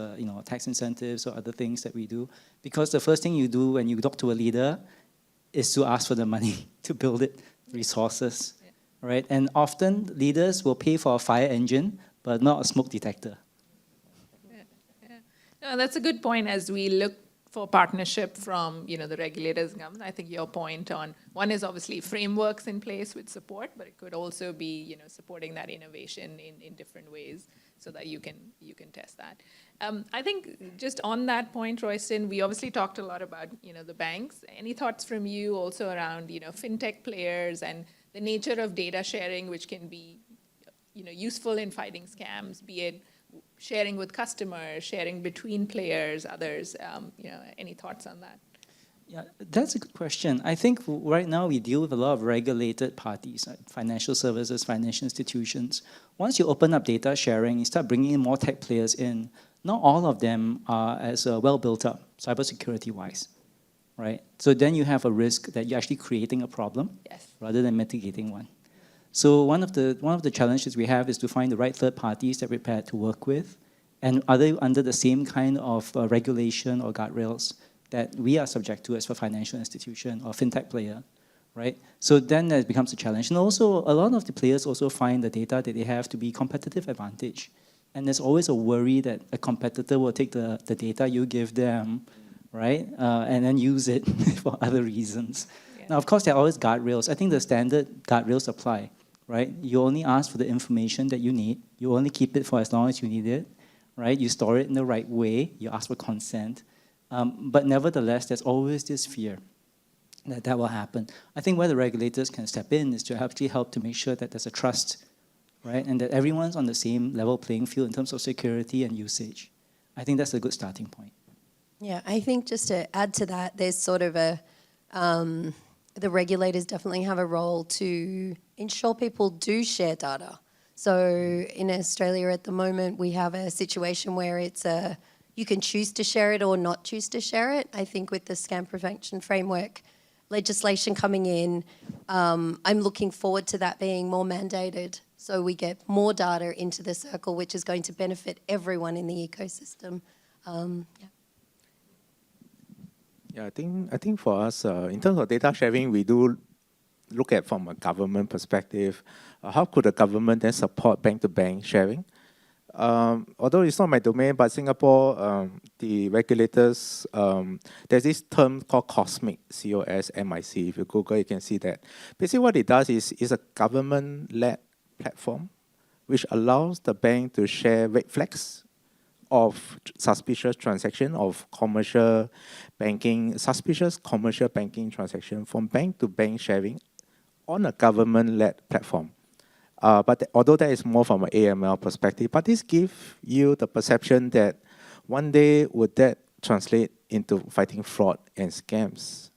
tax incentives or other things that we do. Because the first thing you do when you talk to a leader is to ask for the money to build it, resources, right? And often leaders will pay for a fire engine, but not a smoke detector. Yeah. No, that's a good point as we look for partnership from the regulators and government. I think your point on one is obviously frameworks in place with support, but it could also be supporting that innovation in different ways so that you can test that. I think just on that point, Royston, we obviously talked a lot about the banks. Any thoughts from you also around fintech players and the nature of data sharing, which can be useful in fighting scams, be it sharing with customers, sharing between players, others, any thoughts on that? Yeah, that's a good question. I think right now we deal with a lot of regulated parties, like financial services, financial institutions. Once you open up data sharing, you start bringing in more tech players in. Not all of them are as well built up, cybersecurity-wise, right? So then you have a risk that you're actually creating a problem rather than mitigating one. So one of the challenges we have is to find the right third parties that we're prepared to work with, and are they under the same kind of regulation or guardrails that we are subject to as a financial institution or fintech player, right? So then that becomes a challenge. And also, a lot of the players also find the data that they have to be competitive advantage. And there's always a worry that a competitor will take the data you give them, right? And then use it for other reasons. Yeah. Now, of course, there are always guardrails. I think the standard guardrails apply, right? You only ask for the information that you need. You only keep it for as long as you need it, right? You store it in the right way. You ask for consent. But nevertheless, there's always this fear that will happen. I think where the regulators can step in is to actually help to make sure that there's a trust, right? And that everyone's on the same level playing field in terms of security and usage. I think that's a good starting point. Yeah, I think just to add to that, there's sort of the regulators definitely have a role to ensure people do share data. So in Australia at the moment, we have a situation where you can choose to share it or not choose to share it. I think with the scam prevention framework legislation coming in, I'm looking forward to that being more mandated so we get more data into the circle, which is going to benefit everyone in the ecosystem. Yeah, I think for us, in terms of data sharing, we do look at from a government perspective, how could the government then support bank-to-bank sharing? Although it's not my domain, but Singapore, the regulators, there's this term called COSMIC, C-O-S-M-I-C. If you Google, you can see that. Basically what it does is a government-led platform which allows the bank to share red flags of suspicious transaction of suspicious commercial banking transaction from bank to bank sharing on a government-led platform. Although that is more from an AML perspective, but this gives you the perception that one day would that translate into fighting fraud and scams?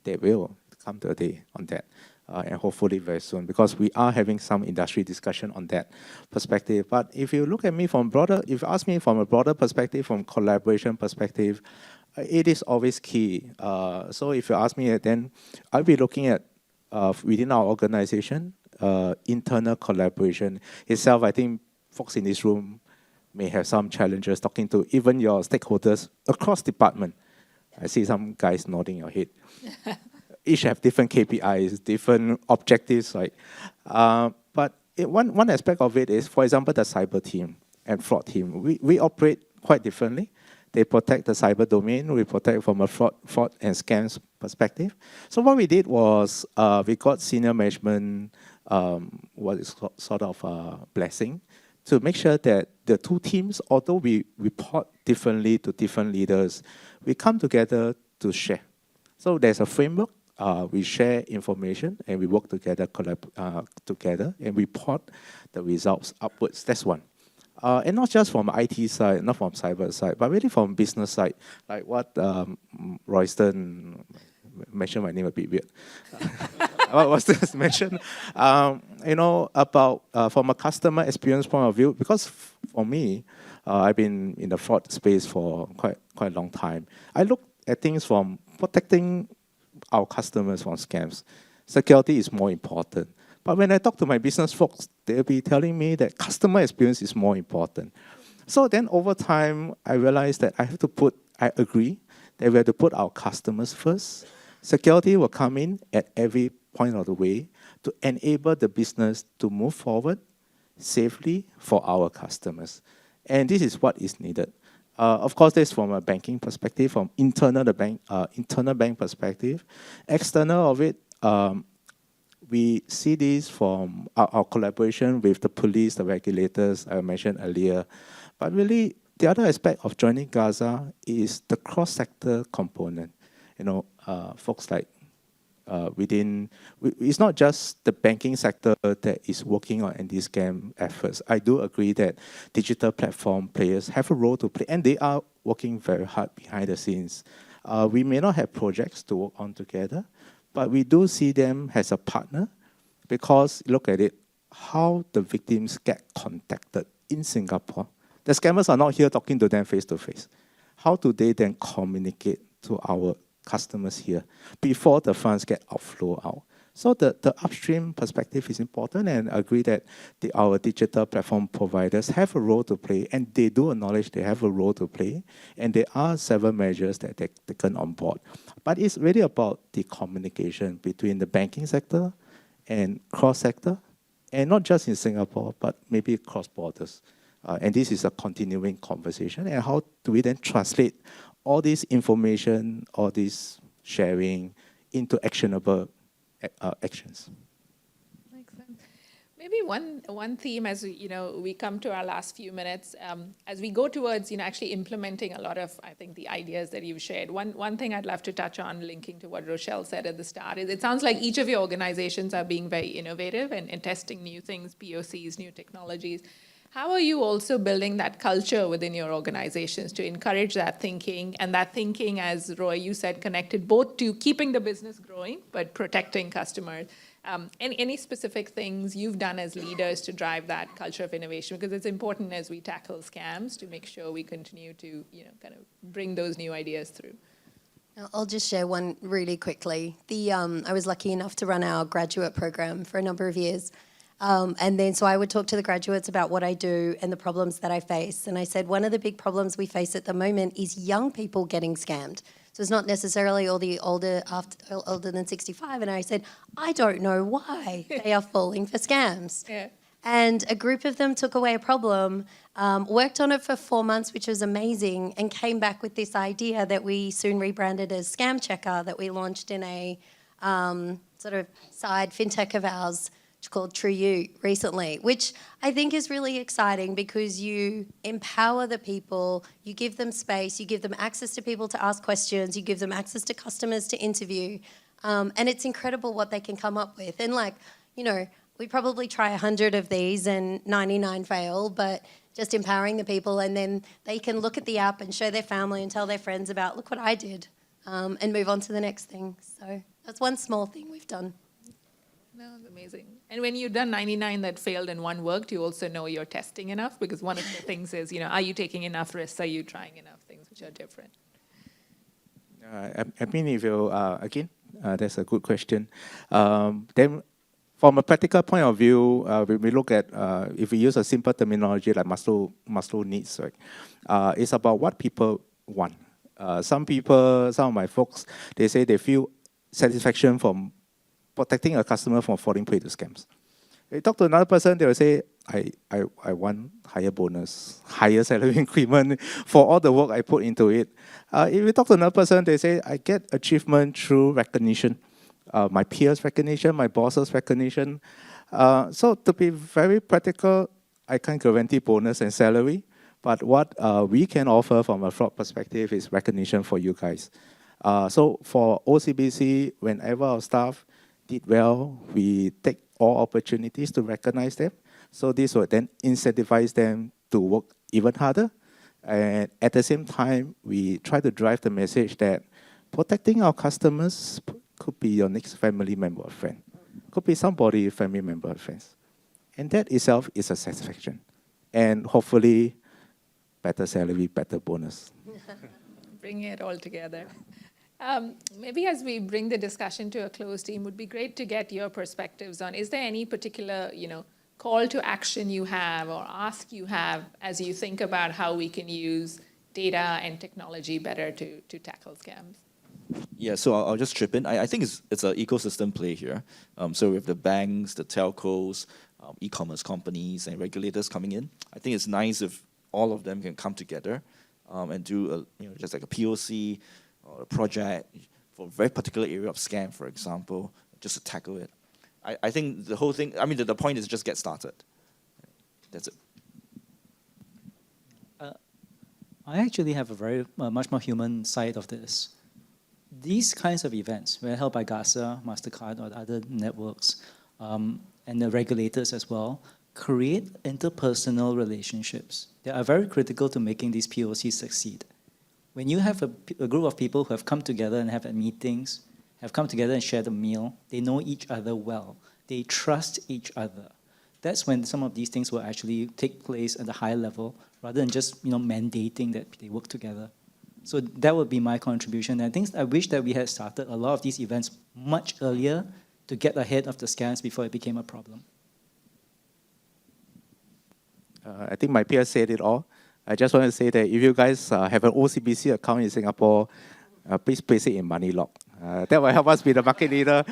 They will come to a day on that. And hopefully very soon, because we are having some industry discussion on that perspective. But if you look at me from if you ask me from a broader perspective, from collaboration perspective, it is always key. So if you ask me, then I'll be looking at within our organization, internal collaboration itself. I think folks in this room may have some challenges talking to even your stakeholders across department. I see some guys nodding your head. Each have different KPIs, different objectives, right? But one aspect of it is, for example, the cyber team and fraud team. We operate quite differently. They protect the cyber domain. We protect from a fraud and scams perspective. So what we did was we got senior management, what is sort of a blessing, to make sure that the two teams, although we report differently to different leaders, we come together to share. So there's a framework. We share information and we work together, together and report the results upwards. That's one. And not just from IT side, not from cyber side, but really from business side, like what Royston mentioned my name a bit weird. What was this mentioned? You know, about from a customer experience point of view, because for me, I've been in the fraud space for quite a long time. I look at things from protecting our customers from scams. Security is more important. But when I talk to my business folks, they'll be telling me that customer experience is more important. So then over time, I realized that I agree that we have to put our customers first. Security will come in at every point of the way to enable the business to move forward safely for our customers. And this is what is needed. Of course, that's from a banking perspective, from internal bank perspective. External of it, we see this from our collaboration with the police, the regulators I mentioned earlier. But really, the other aspect of joining GASS is the cross-sector component. You know, folks like it's not just the banking sector that is working on anti-scam efforts. I do agree that digital platform players have a role to play, and they are working very hard behind the scenes. We may not have projects to work on together, but we do see them as a partner, because look at it, how the victims get contacted in Singapore. The scammers are not here talking to them face to face. How do they then communicate to our customers here before the funds get outflow out? So the upstream perspective is important, and I agree that our digital platform providers have a role to play, and they do acknowledge they have a role to play, and there are several measures that they've taken on board. But it's really about the communication between the banking sector and cross-sector, and not just in Singapore, but maybe across borders. And this is a continuing conversation, and how do we then translate all this information, all this sharing into actionable actions? Makes sense. Maybe one theme as we come to our last few minutes, as we go towards actually implementing a lot of, I think, the ideas that you've shared. One thing I'd love to touch on, linking to what Rochelle said at the start, is it sounds like each of your organizations are being very innovative and testing new things, POCs, new technologies. How are you also building that culture within your organizations to encourage that thinking, and that thinking, as Roy, you said, connected both to keeping the business growing, but protecting customers? Any specific things you've done as leaders to drive that culture of innovation? Because it's important as we tackle scams to make sure we continue to kind of bring those new ideas through. I'll just share one really quickly. I was lucky enough to run our graduate program for a number of years. And then so I would talk to the graduates about what I do and the problems that I face. And I said, one of the big problems we face at the moment is young people getting scammed. So it's not necessarily all the older than 65. And I said, I don't know why they are falling for scams. Yeah. And a group of them took away a problem, worked on it for 4 months, which was amazing, and came back with this idea that we soon rebranded as Scam Checker, that we launched in a sort of side fintech of ours called True You recently, which I think is really exciting because you empower the people, you give them space, you give them access to people to ask questions, you give them access to customers to interview, and it's incredible what they can come up with. And like, you know, we probably try 100 of these and 99 fail, but just empowering the people, and then they can look at the app and show their family and tell their friends about, look what I did, and move on to the next thing. So that's one small thing we've done. No, it's amazing. And when you've done 99 that failed and one worked, you also know you're testing enough, because one of the things is, you know, are you taking enough risks? Are you trying enough things which are different? I mean, if you, again, that's a good question. Then from a practical point of view, when we look at, if we use a simple terminology like Maslow needs, right? It's about what people want. Some of my folks, they say they feel satisfaction from protecting a customer from falling prey to scams. You talk to another person, they will say, I want higher bonus, higher salary increment for all the work I put into it. If you talk to another person, they say, I get achievement through recognition, my peers' recognition, my boss's recognition. So to be very practical, I can't guarantee bonus and salary, but what we can offer from a fraud perspective is recognition for you guys. So for OCBC, whenever our staff did well, we take all opportunities to recognize them. So this will then incentivize them to work even harder. And at the same time, we try to drive the message that protecting our customers could be your next family member or friend. Could be somebody, family member or friends. And that itself is a satisfaction. And hopefully, better salary, better bonus. Bring it all together. Maybe as we bring the discussion to a close, team, would be great to get your perspectives on, is there any particular, you know, call to action you have or ask you have as you think about how we can use data and technology better to tackle scams? Yeah, so I'll just chip in. I think it's an ecosystem play here. So with the banks, the telcos, e-commerce companies, and regulators coming in, I think it's nice if all of them can come together and do just like a POC or a project for a very particular area of scam, for example, just to tackle it. I think the whole thing, I mean, the point is just get started. That's it. I actually have a very much more human side of this. These kinds of events, were held by GASS, MasterCard, or other networks, and the regulators as well, create interpersonal relationships that are very critical to making these POCs succeed. When you have a group of people who have come together and have meetings, have come together and shared a meal, they know each other well, they trust each other. That's when some of these things will actually take place at a higher level, rather than just mandating that they work together. So that would be my contribution. And I wish that we had started a lot of these events much earlier to get ahead of the scams before it became a problem. I think my peers said it all. I just want to say that if you guys have an OCBC account in Singapore, please place it in Money Lock. That will help us be the market leader.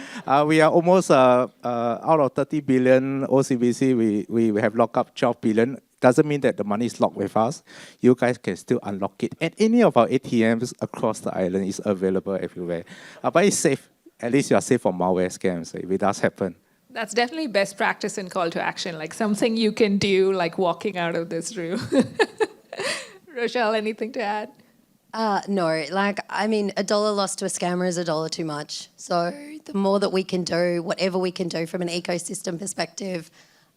We are almost out of 30 billion OCBC, we have locked up 12 billion. Doesn't mean that the money is locked with us. You guys can still unlock it. And any of our ATMs across the island is available everywhere. But it's safe. At least you are safe from malware scams if it does happen. That's definitely best practice and call to action, like something you can do, like walking out of this room. Rochelle, anything to add? No, like, I mean, $1 lost to a scammer is $1 too much. So the more that we can do, whatever we can do from an ecosystem perspective,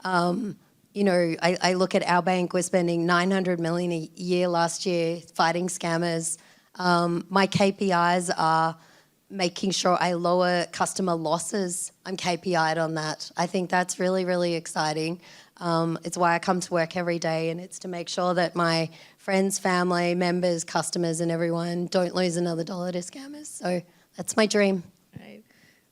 I look at our bank, we're spending $900 million a year last year fighting scammers. My KPIs are making sure I lower customer losses. I'm KPI'd on that. I think that's really, really exciting. It's why I come to work every day, and it's to make sure that my friends, family, members, customers, and everyone don't lose another $1 to scammers. So that's my dream. Right.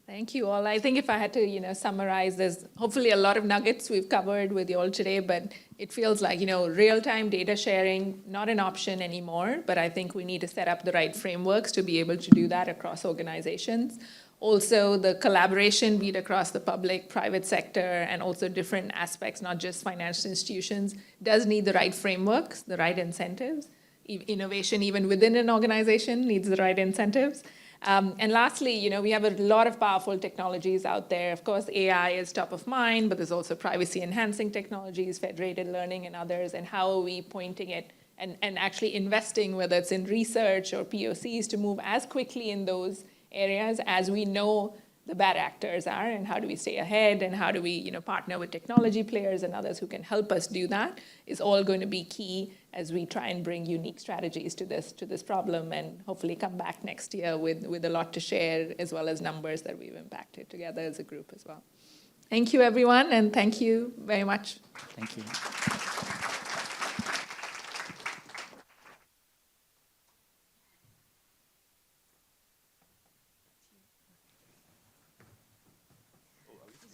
Thank you all. I think if I had to, summarize, there's hopefully a lot of nuggets we've covered with you all today, but it feels like, real-time data sharing, not an option anymore, but I think we need to set up the right frameworks to be able to do that across organizations. Also, the collaboration, be it across the public, private sector, and also different aspects, not just financial institutions, does need the right frameworks, the right incentives. Innovation, even within an organization, needs the right incentives. And lastly, we have a lot of powerful technologies out there. Of course, AI is top of mind, but there's also privacy-enhancing technologies, federated learning, and others. And how are we pointing it and actually investing, whether it's in research or POCs, to move as quickly in those areas as we know the bad actors are, and how do we stay ahead, and how do we partner with technology players and others who can help us do that, is all going to be key as we try and bring unique strategies to this problem, and hopefully come back next year with a lot to share, as well as numbers that we've impacted together as a group as well. Thank you, everyone, and thank you very much. Thank you.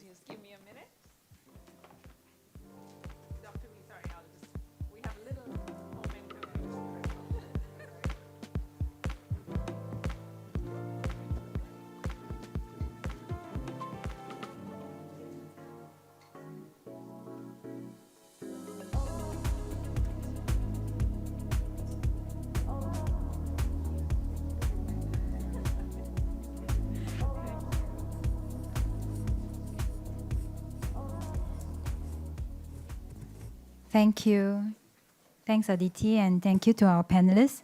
Just give me a minute. Dr. Lee, sorry, we have a little momentum. Thank you. Thanks, Aditi, and thank you to our panelists.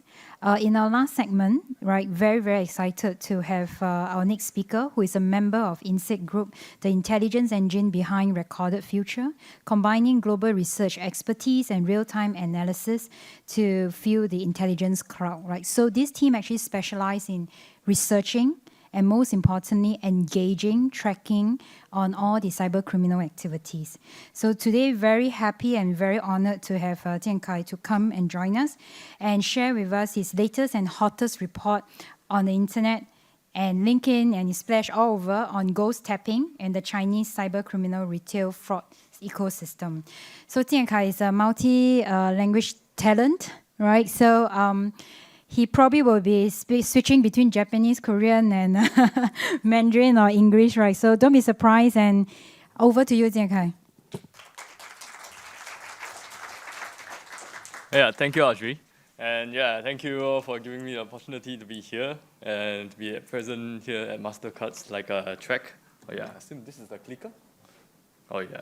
In our last segment, right, very, very excited to have our next speaker, who is a member of INSEAD Group, the intelligence engine behind Recorded Future, combining global research expertise and real-time analysis to fuel the intelligence cloud, right? So this team actually specializes in researching and, most importantly, engaging, tracking on all the cyber criminal activities. So today, very happy and very honored to have Jian Kai to come and join us and share with us his latest and hottest report on the internet and LinkedIn and splash all over on ghost tapping and the Chinese cyber criminal retail fraud ecosystem. So Jian Kai is a multi-language talent, right? So he probably will be switching between Japanese, Korean, and Mandarin or English, right? So don't be surprised, and over to you, Jian Kai. Yeah, thank you, Audrey. And yeah, thank you all for giving me the opportunity to be here and to be present here at Mastercard's track. Oh yeah, I assume this is the clicker. Oh yeah.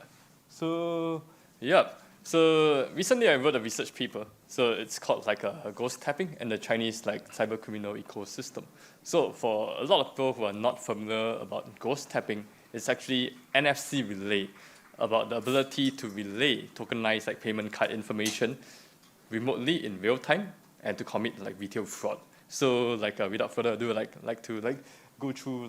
So, yeah. So recently I wrote a research paper. So it's called ghost tapping and the Chinese cyber criminal ecosystem. So for a lot of people who are not familiar about ghost tapping, it's actually NFC relay, about the ability to relay tokenized payment card information remotely in real time and to commit retail fraud. So without further ado, I'd like to go through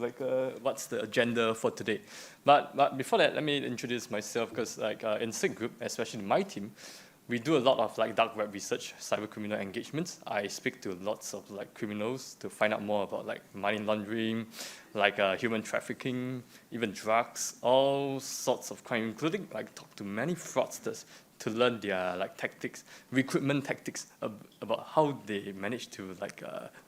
what's the agenda for today. But before that, let me introduce myself, because in SIG Group, especially my team, we do a lot of dark web research, cyber criminal engagements. I speak to lots of criminals to find out more about money laundering, human trafficking, even drugs, all sorts of crime, including talk to many fraudsters to learn their tactics, recruitment tactics, about how they manage to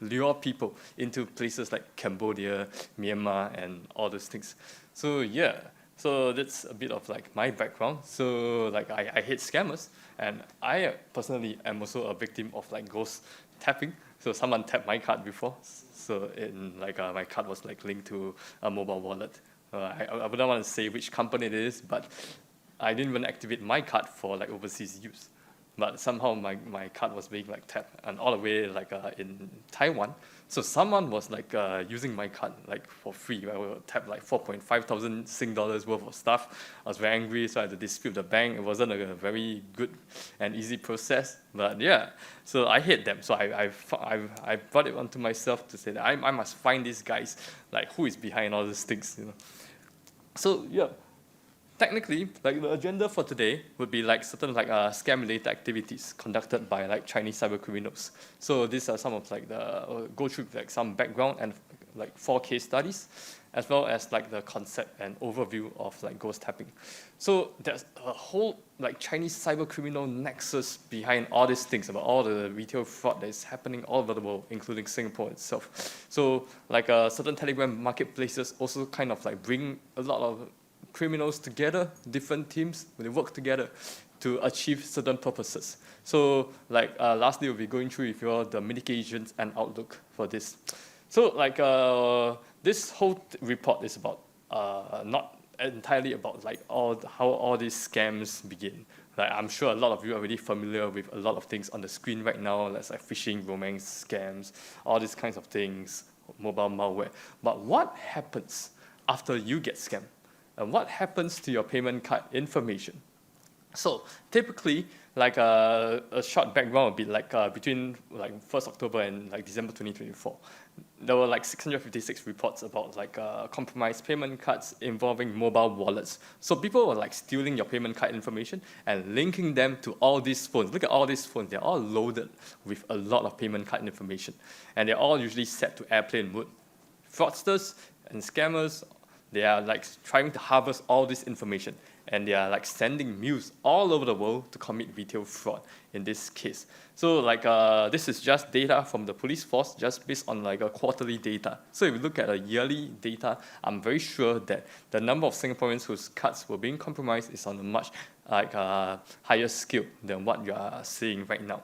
lure people into places like Cambodia, Myanmar, and all those things. So yeah, so that's a bit of my background. So I hate scammers, and I personally am also a victim of ghost tapping. So someone tapped my card before. So in my card was linked to a mobile wallet. I wouldn't want to say which company it is, but I didn't even activate my card for overseas use, but somehow my card was being tapped, and all the way in Taiwan. So someone was using my card for free. I would tap 4.5 thousand Sing dollars worth of stuff. I was very angry, so I had to dispute the bank. It wasn't a very good and easy process, but yeah. So I hate them. So I brought it onto myself to say that I must find these guys, who is behind all these things, So yeah. Technically, the agenda for today would be certain scam-related activities conducted by Chinese cyber criminals. So these are some of go through some background and 4 case studies, as well as like the concept and overview of like ghost tapping. So there's a whole like Chinese cyber criminal nexus behind all these things about all the retail fraud that is happening all over the world, including Singapore itself. So like certain Telegram marketplaces also kind of like bring a lot of criminals together, different teams, they work together to achieve certain purposes. So like lastly, we'll be going through with you all the mitigations and outlook for this. So like this whole report is about not entirely about like how all these scams begin. Like I'm sure a lot of you are already familiar with a lot of things on the screen right now, like phishing, romance scams, all these kinds of things, mobile malware. But what happens after you get scammed? And what happens to your payment card information? So typically, like a short background would be like between like 1st October and like December 2024, there were like 656 reports about like compromised payment cards involving mobile wallets. So people were like stealing your payment card information and linking them to all these phones. Look at all these phones, they're all loaded with a lot of payment card information. And they're all usually set to airplane mode. Fraudsters and scammers, they are like trying to harvest all this information, and they are like sending mules all over the world to commit retail fraud in this case. So like this is just data from the police force, just based on like a quarterly data. So if you look at a yearly data, I'm very sure that the number of Singaporeans whose cards were being compromised is on a much like higher scale than what you are seeing right now.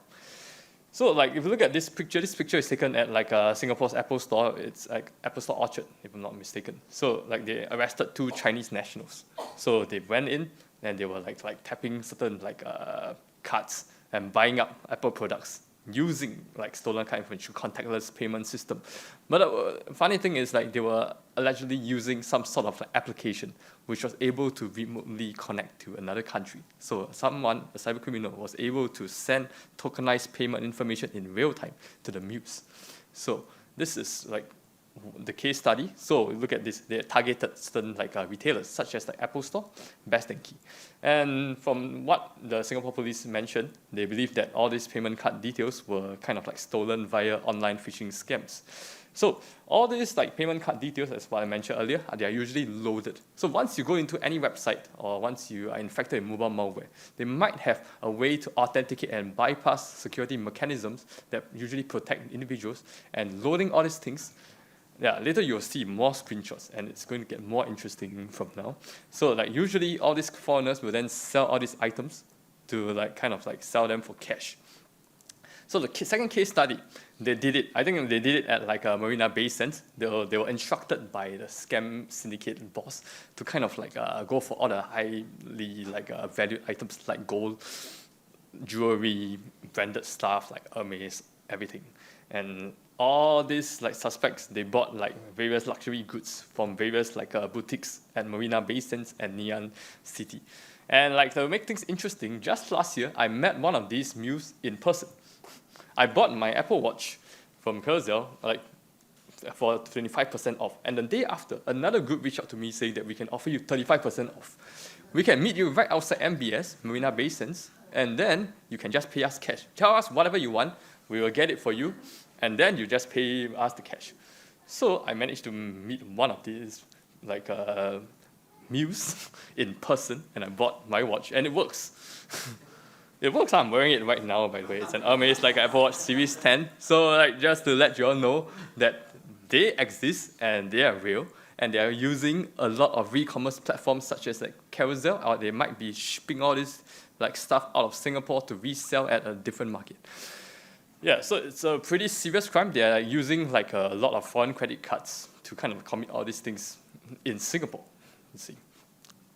So like if you look at this picture is taken at like Singapore's Apple Store. It's like Apple Store Orchard, if I'm not mistaken. So like they arrested 2 Chinese nationals. So they went in and they were like tapping certain like cards and buying up Apple products using like stolen card information, contactless payment system. But the funny thing is like they were allegedly using some sort of like application which was able to remotely connect to another country. So someone, a cyber criminal, was able to send tokenized payment information in real time to the mules. So this is like the case study. So look at this, they targeted certain like retailers such as the Apple Store, Best and Key. And from what the Singapore police mentioned, they believe that all these payment card details were kind of like stolen via online phishing scams. So all these like payment card details, as what I mentioned earlier, they are usually loaded. So once you go into any website or once you are infected with mobile malware, they might have a way to authenticate and bypass security mechanisms that usually protect individuals. And loading all these things, yeah, later you'll see more screenshots, and it's going to get more interesting from now. So like usually all these foreigners will then sell all these items to like kind of like sell them for cash. So the second case study, they did it. I think they did it at like a Marina Bay Sands. They were instructed by the scam syndicate boss to kind of like go for all the highly like valued items like gold, jewelry, branded stuff like Hermes, everything. And all these like suspects, they bought like various luxury goods from various like boutiques at Marina Bay Sands and Ngee City. And like to make things interesting, just last year, I met one of these mules in person. I bought my Apple Watch from Curzel like for 25% off. And the day after, another group reached out to me saying that we can offer you 35% off. We can meet you right outside MBS, Marina Bay Sands, and then you can just pay us cash. Tell us whatever you want, we will get it for you, and then you just pay us the cash. So I managed to meet one of these like mules in person, and I bought my watch, and it works. It works. I'm wearing it right now, by the way. It's an Hermes like Apple Watch Series 10. So like just to let you all know that they exist and they are real, and they are using a lot of e-commerce platforms such as like Carousel, or they might be shipping all this like stuff out of Singapore to resell at a different market. Yeah, so it's a pretty serious crime. They are using like a lot of foreign credit cards to kind of commit all these things in Singapore. Let's see.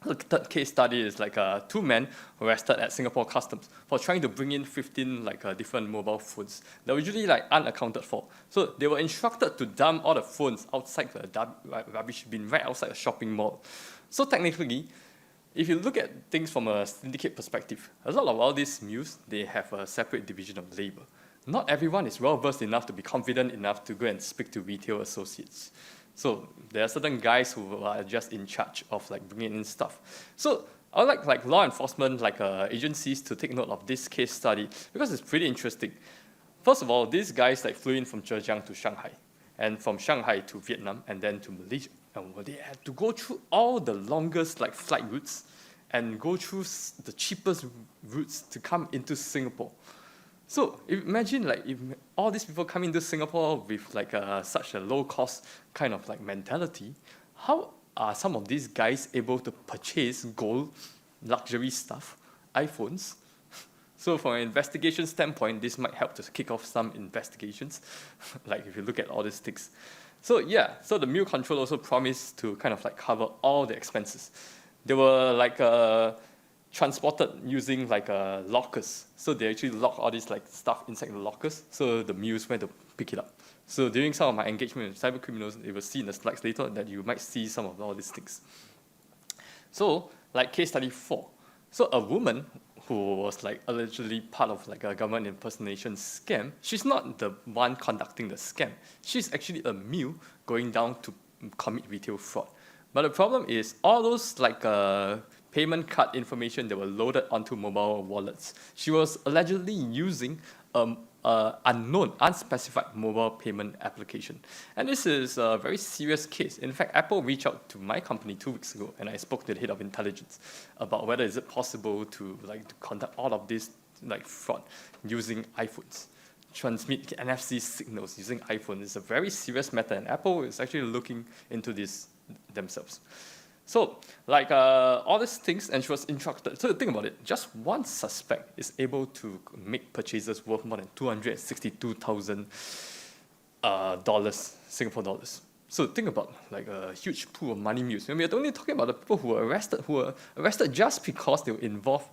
The third case study is like 2 men arrested at Singapore Customs for trying to bring in 15 like different mobile phones that were usually like unaccounted for. So they were instructed to dump all the phones outside the rubbish bin right outside a shopping mall. So technically, if you look at things from a syndicate perspective, a lot of all these mules, they have a separate division of labor. Not everyone is well-versed enough to be confident enough to go and speak to retail associates. So there are certain guys who are just in charge of like bringing in stuff. So I would like law enforcement agencies to take note of this case study because it's pretty interesting. First of all, these guys like flew in from Zhejiang to Shanghai, and from Shanghai to Vietnam, and then to Malaysia. And they had to go through all the longest like flight routes and go through the cheapest routes to come into Singapore. So imagine like if all these people come into Singapore with like such a low cost kind of like mentality, how are some of these guys able to purchase gold, luxury stuff, iPhones? So from an investigation standpoint, this might help to kick off some investigations, like if you look at all these things. So yeah, so the Mule Control also promised to kind of like cover all the expenses. They were like transported using like lockers. So they actually lock all this like stuff inside the lockers, so the mules went to pick it up. So during some of my engagement with cyber criminals, you will see in the slides later that you might see some of all these things. So like case study 4. So a woman who was like allegedly part of like a government impersonation scam, she's not the one conducting the scam. She's actually a mule going down to commit retail fraud. But the problem is all those like payment card information that were loaded onto mobile wallets, she was allegedly using unknown, unspecified mobile payment application. And this is a very serious case. In fact, Apple reached out to my company 2 weeks ago, and I spoke to the head of intelligence about whether is it possible to conduct all of this like fraud using iPhones, transmit NFC signals using iPhone. It's a very serious matter, and Apple is actually looking into this themselves. So, like all these things, and she was instructed. So think about it, just one suspect is able to make purchases worth more than $262,000 Singapore dollars. So think about like a huge pool of money mules. And we are only talking about the people who were arrested just because they were involved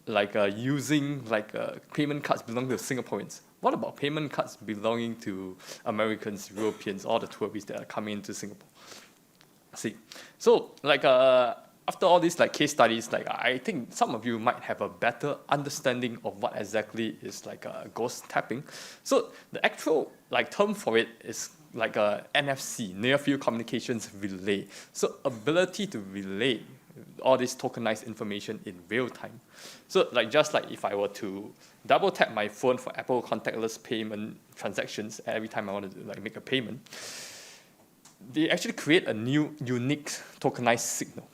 like using like payment cards belonging to Singaporeans. What about payment cards belonging to Americans, Europeans, all the tourists that are coming into Singapore? See, so like after all these like case studies, like I think some of you might have a better understanding of what exactly is like ghost tapping. So the actual like term for it is like a NFC, near field communications relay. So ability to relay all this tokenized information in real time. So like just like if I were to double tap my phone for Apple contactless payment transactions every time I want to like make a payment, they actually create a new unique tokenized signal.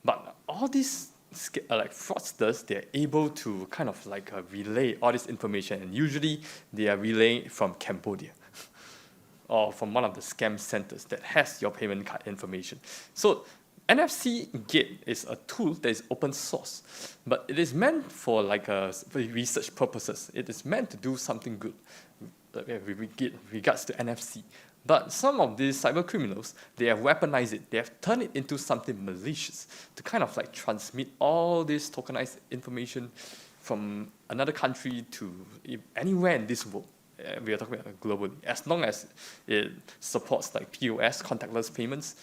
But all these like fraudsters, they're able to kind of like relay all this information, and usually they are relaying from Cambodia or from one of the scam centers that has your payment card information. So NFC Gate is a tool that is open source, but it is meant for like for research purposes. It is meant to do something good with regards to NFC. But some of these cyber criminals, they have weaponized it. They have turned it into something malicious to kind of like transmit all this tokenized information from another country to anywhere in this world. We are talking about globally. As long as it supports like POS, contactless payments,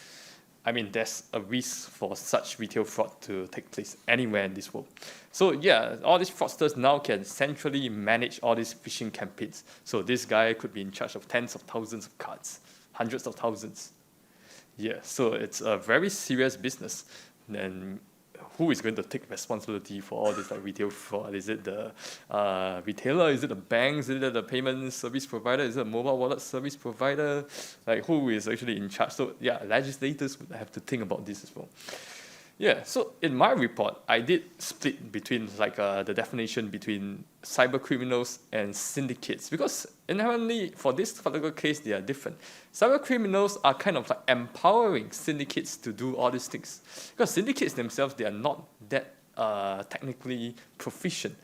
I mean, there's a risk for such retail fraud to take place anywhere in this world. So yeah, all these fraudsters now can centrally manage all these phishing campaigns. So this guy could be in charge of tens of thousands of cards, hundreds of thousands. Yeah, so it's a very serious business. Then who is going to take responsibility for all this like retail fraud? Is it the retailer? Is it the banks? Is it the payment service provider? Is it a mobile wallet service provider? Like who is actually in charge? So yeah, legislators would have to think about this as well. Yeah, so in my report, I did split between like the definition between cyber criminals and syndicates, because inherently for this particular case, they are different. Cyber criminals are kind of like empowering syndicates to do all these things, because syndicates themselves, they are not that technically proficient.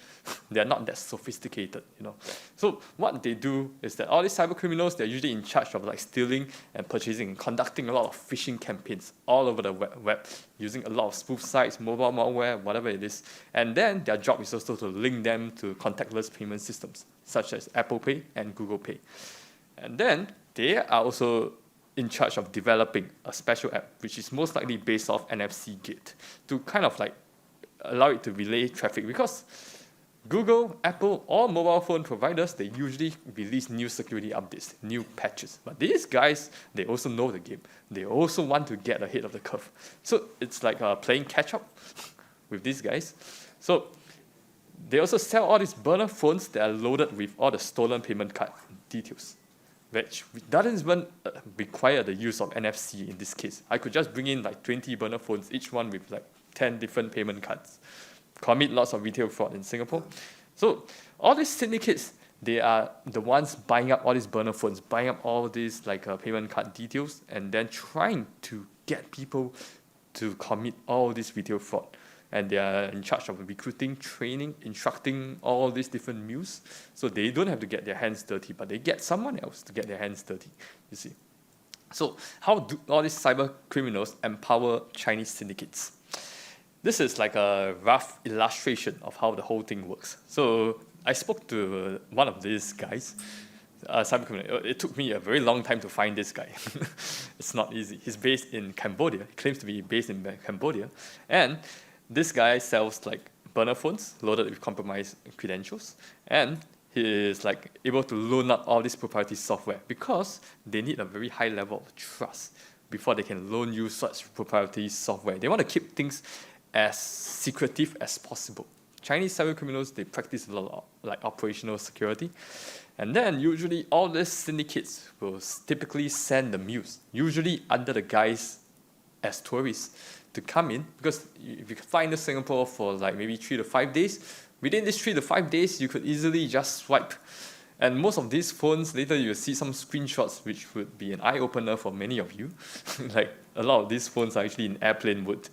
They are not that sophisticated, you know. So what they do is that all these cyber criminals, they're usually in charge of like stealing and purchasing and conducting a lot of phishing campaigns all over the web using a lot of spoof sites, mobile malware, whatever it is. And then their job is also to link them to contactless payment systems such as Apple Pay and Google Pay. And then they are also in charge of developing a special app, which is most likely based off NFC Gate, to kind of like allow it to relay traffic, because Google, Apple, all mobile phone providers, they usually release new security updates, new patches. But these guys, they also know the game. They also want to get ahead of the curve. So it's like playing catch up with these guys. So they also sell all these burner phones that are loaded with all the stolen payment card details. which doesn't even require the use of NFC in this case. I could just bring in like 20 burner phones, each one with like 10 different payment cards, commit lots of retail fraud in Singapore. So all these syndicates, they are the ones buying up all these burner phones, buying up all these like payment card details, and then trying to get people to commit all this retail fraud. And they are in charge of recruiting, training, instructing all these different mules. So they don't have to get their hands dirty, but they get someone else to get their hands dirty, you see. So how do all these cyber criminals empower Chinese syndicates? This is like a rough illustration of how the whole thing works. So I spoke to one of these guys, cyber criminal. It took me a very long time to find this guy. It's not easy. He's based in Cambodia. He claims to be based in Cambodia. And this guy sells like burner phones loaded with compromised credentials, and he is like able to loan out all this proprietary software because they need a very high level of trust before they can loan you such proprietary software. They want to keep things as secretive as possible. Chinese cyber criminals, they practice a lot of like operational security, and then usually all these syndicates will typically send the mules, usually under the guise as tourists, to come in, because if you fly into Singapore for like maybe 3 to 5 days, within these 3 to 5 days, you could easily just swipe. And most of these phones, later you'll see some screenshots, which would be an eye-opener for many of you. Like a lot of these phones are actually in airplane mode.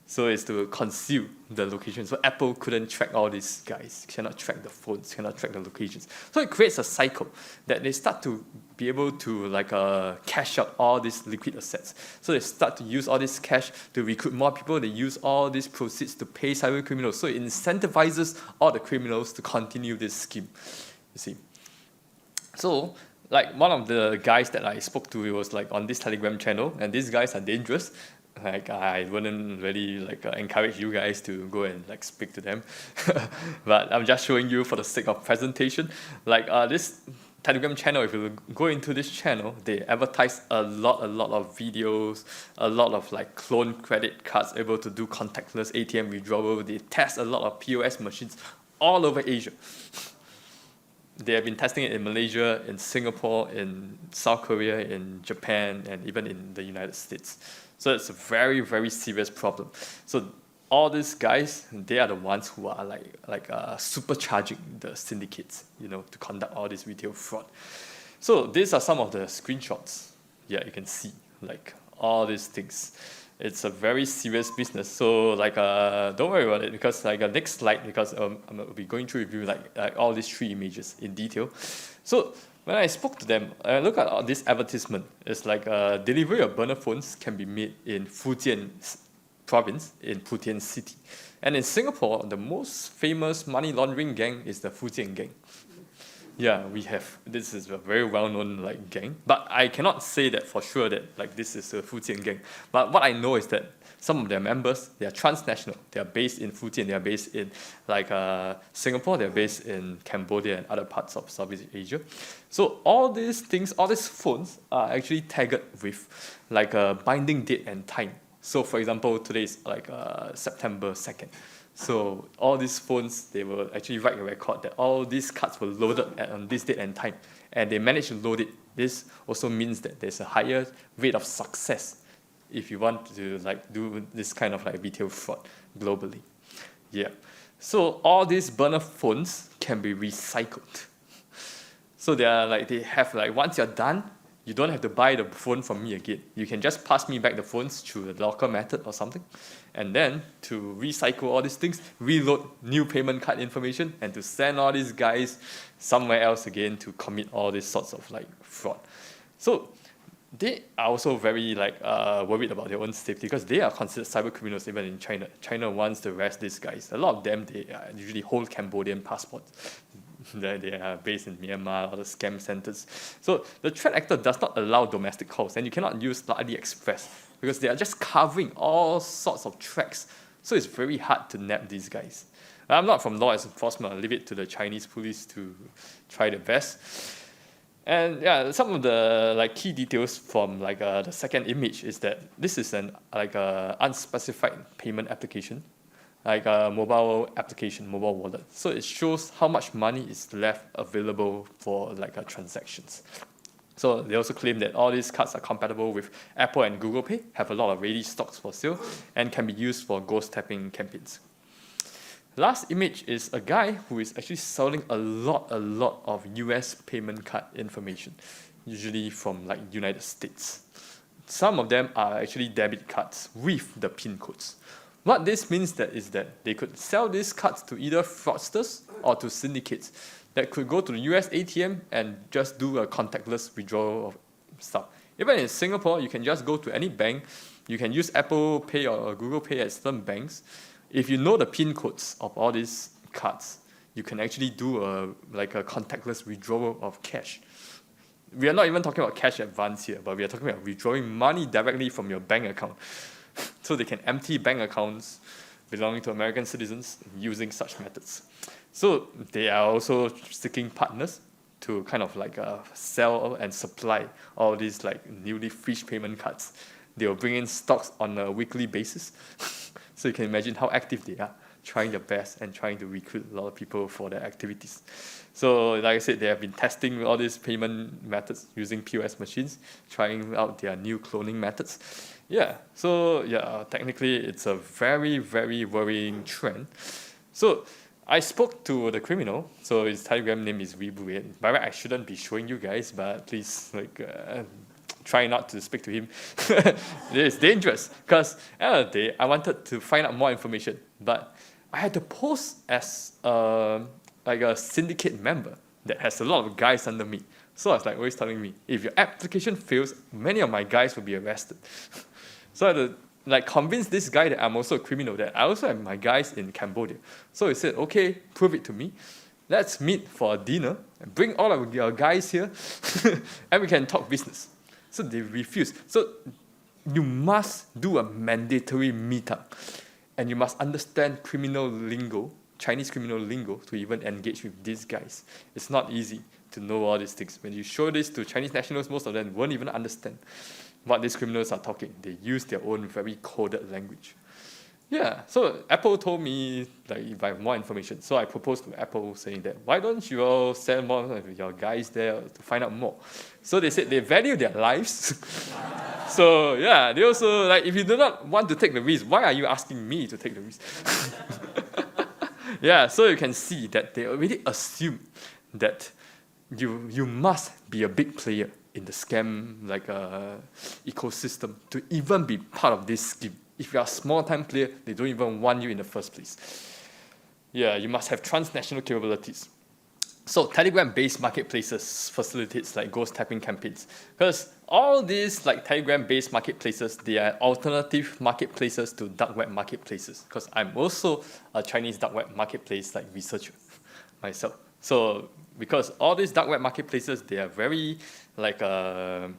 So it's to conceal the location. So Apple couldn't track all these guys, cannot track the phones, cannot track the locations. So it creates a cycle that they start to be able to like cash out all these liquid assets. So they start to use all this cash to recruit more people. They use all these proceeds to pay cyber criminals. So it incentivizes all the criminals to continue this scheme, you see. So like one of the guys that I spoke to, he was like on this Telegram channel, and these guys are dangerous. Like I wouldn't really like encourage you guys to go and like speak to them, but I'm just showing you for the sake of presentation. Like this Telegram channel, if you go into this channel, they advertise a lot of videos, a lot of like clone credit cards able to do contactless ATM withdrawal. They test a lot of POS machines all over Asia. They have been testing it in Malaysia, in Singapore, in South Korea, in Japan, and even in the United States. So it's a very, very serious problem. So all these guys, they are the ones who are like supercharging the syndicates, you know, to conduct all this retail fraud. So these are some of the screenshots. Yeah, you can see like all these things. It's a very serious business. So like don't worry about it, because like next slide, because I'm gonna be going through with you like all these 3 images in detail. So when I spoke to them, I look at this advertisement. It's like delivery of burner phones can be made in Fujian province, in Putian city. And in Singapore, the most famous money laundering gang is the Fujian gang. Yeah, we have. This is a very well-known like gang. But I cannot say that for sure that like this is a Fujian gang. But what I know is that some of their members, they are transnational. They are based in Fujian. They are based in like Singapore. They are based in Cambodia and other parts of Southeast Asia. So all these things, all these phones are actually tagged with like a binding date and time. So for example, today is like September 2nd. So all these phones, they will actually write a record that all these cards were loaded on this date and time, and they managed to load it. This also means that there's a higher rate of success if you want to like do this kind of like retail fraud globally. Yeah. So all these burner phones can be recycled. So they have like once you're done, you don't have to buy the phone from me again. You can just pass me back the phones through the locker method or something. And then to recycle all these things, reload new payment card information, and to send all these guys somewhere else again to commit all these sorts of like fraud. So they are also very like worried about their own safety, because they are considered cyber criminals even in China. China wants to arrest these guys. A lot of them, they usually hold Cambodian passports. They are based in Myanmar or the scam centers. So the threat actor does not allow domestic calls, and you cannot use AliExpress because they are just covering all sorts of tracks. So it's very hard to nab these guys. I'm not from law enforcement. I'll leave it to the Chinese police to try their best. And yeah, some of the like key details from like the second image is that this is an unspecified payment application, like a mobile application, mobile wallet. So it shows how much money is left available for like transactions. So they also claim that all these cards are compatible with Apple and Google Pay, have a lot of ready stocks for sale, and can be used for ghost tapping campaigns. Last image is a guy who is actually selling a lot of US payment card information, usually from like United States. Some of them are actually debit cards with the PIN codes. What this means is that they could sell these cards to either fraudsters or to syndicates that could go to the US ATM and just do a contactless withdrawal of stuff. Even in Singapore, you can just go to any bank. You can use Apple Pay or Google Pay at certain banks. If you know the PIN codes of all these cards, you can actually do a contactless withdrawal of cash. We are not even talking about cash advance here, but we are talking about withdrawing money directly from your bank account. So they can empty bank accounts belonging to American citizens using such methods. So they are also seeking partners to kind of like sell and supply all these like newly fished payment cards. They will bring in stocks on a weekly basis. So you can imagine how active they are, trying their best and trying to recruit a lot of people for their activities. So like I said, they have been testing all these payment methods using POS machines, trying out their new cloning methods. Yeah, so yeah, technically it's a very, very worrying trend. So I spoke to the criminal, so his Telegram name is Weebu. By the way, I shouldn't be showing you guys, but please try not to speak to him. It's dangerous, because at the end of the day, I wanted to find out more information, but I had to post as a syndicate member that has a lot of guys under me. So I was like always telling me, if your application fails, many of my guys will be arrested. So I had to convince this guy that I'm also a criminal, that I also have my guys in Cambodia. So he said, okay, prove it to me. Let's meet for a dinner and bring all of your guys here and we can talk business. So they refused. So you must do a mandatory meetup and you must understand criminal lingo, Chinese criminal lingo, to even engage with these guys. It's not easy to know all these things. When you show this to Chinese nationals, most of them won't even understand what these criminals are talking. They use their own very coded language. Yeah, so Apple told me if I have more information. So I proposed to Apple saying that, why don't you all send more of your guys there to find out more? So they said they value their lives. So yeah, they also, if you do not want to take the risk, why are you asking me to take the risk? Yeah, so you can see that they already assume that you must be a big player in the scam ecosystem to even be part of this scheme. If you are a small-time player, they don't even want you in the first place. Yeah, you must have transnational capabilities. So Telegram-based marketplaces facilitates ghost tapping campaigns. Because all these Telegram-based marketplaces, they are alternative marketplaces to dark web marketplaces. Because I'm also a Chinese dark web marketplace researcher myself. So because all these dark web marketplaces, they are very the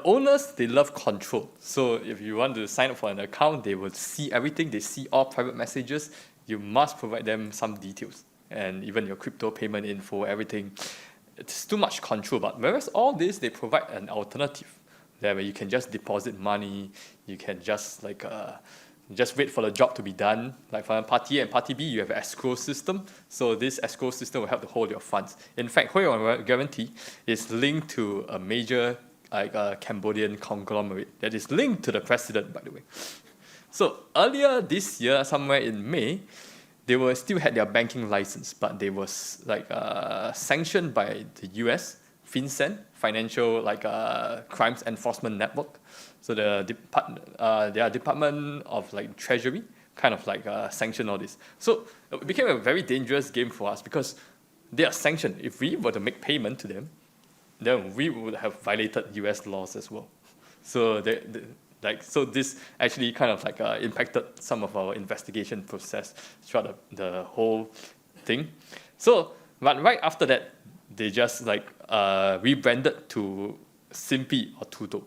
owners, they love control. So if you want to sign up for an account, they will see everything. They see all private messages. You must provide them some details. And even your crypto payment info, everything. It's too much control. But whereas all this, they provide an alternative. Where you can just deposit money. You can just wait for the job to be done. For Party A and Party B, you have an escrow system. So this escrow system will help to hold your funds. In fact, Hui Guarantee is linked to a major Cambodian conglomerate that is linked to the president, by the way. So earlier this year, somewhere in May, they were still had their banking license, but they was sanctioned by the US, FinCEN, Financial Crimes Enforcement Network. So their Department of Treasury kind of sanctioned all this. So it became a very dangerous game for us because they are sanctioned. If we were to make payment to them, then we would have violated US laws as well. So so this actually kind of impacted some of our investigation process throughout the whole thing. So, but right after that, they just rebranded to Simpi or Tudo.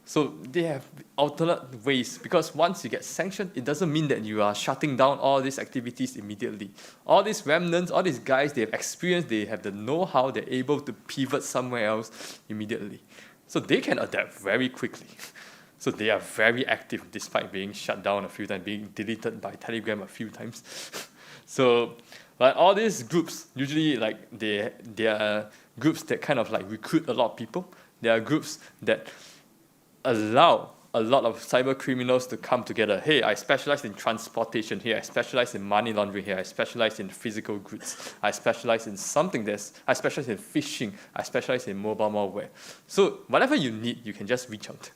So they have alternate ways, because once you get sanctioned, it doesn't mean that you are shutting down all these activities immediately. All these remnants, all these guys, they have experience, they have the know-how, they're able to pivot somewhere else immediately. So they can adapt very quickly. So they are very active despite being shut down a few times, being deleted by Telegram a few times. So, but all these groups, usually they are groups that kind of recruit a lot of people. There are groups that allow a lot of cyber criminals to come together. Hey, I specialize in transportation here. I specialize in money laundering here. I specialize in physical goods. I specialize in something I specialize in phishing. I specialize in mobile malware. So whatever you need, you can just reach out.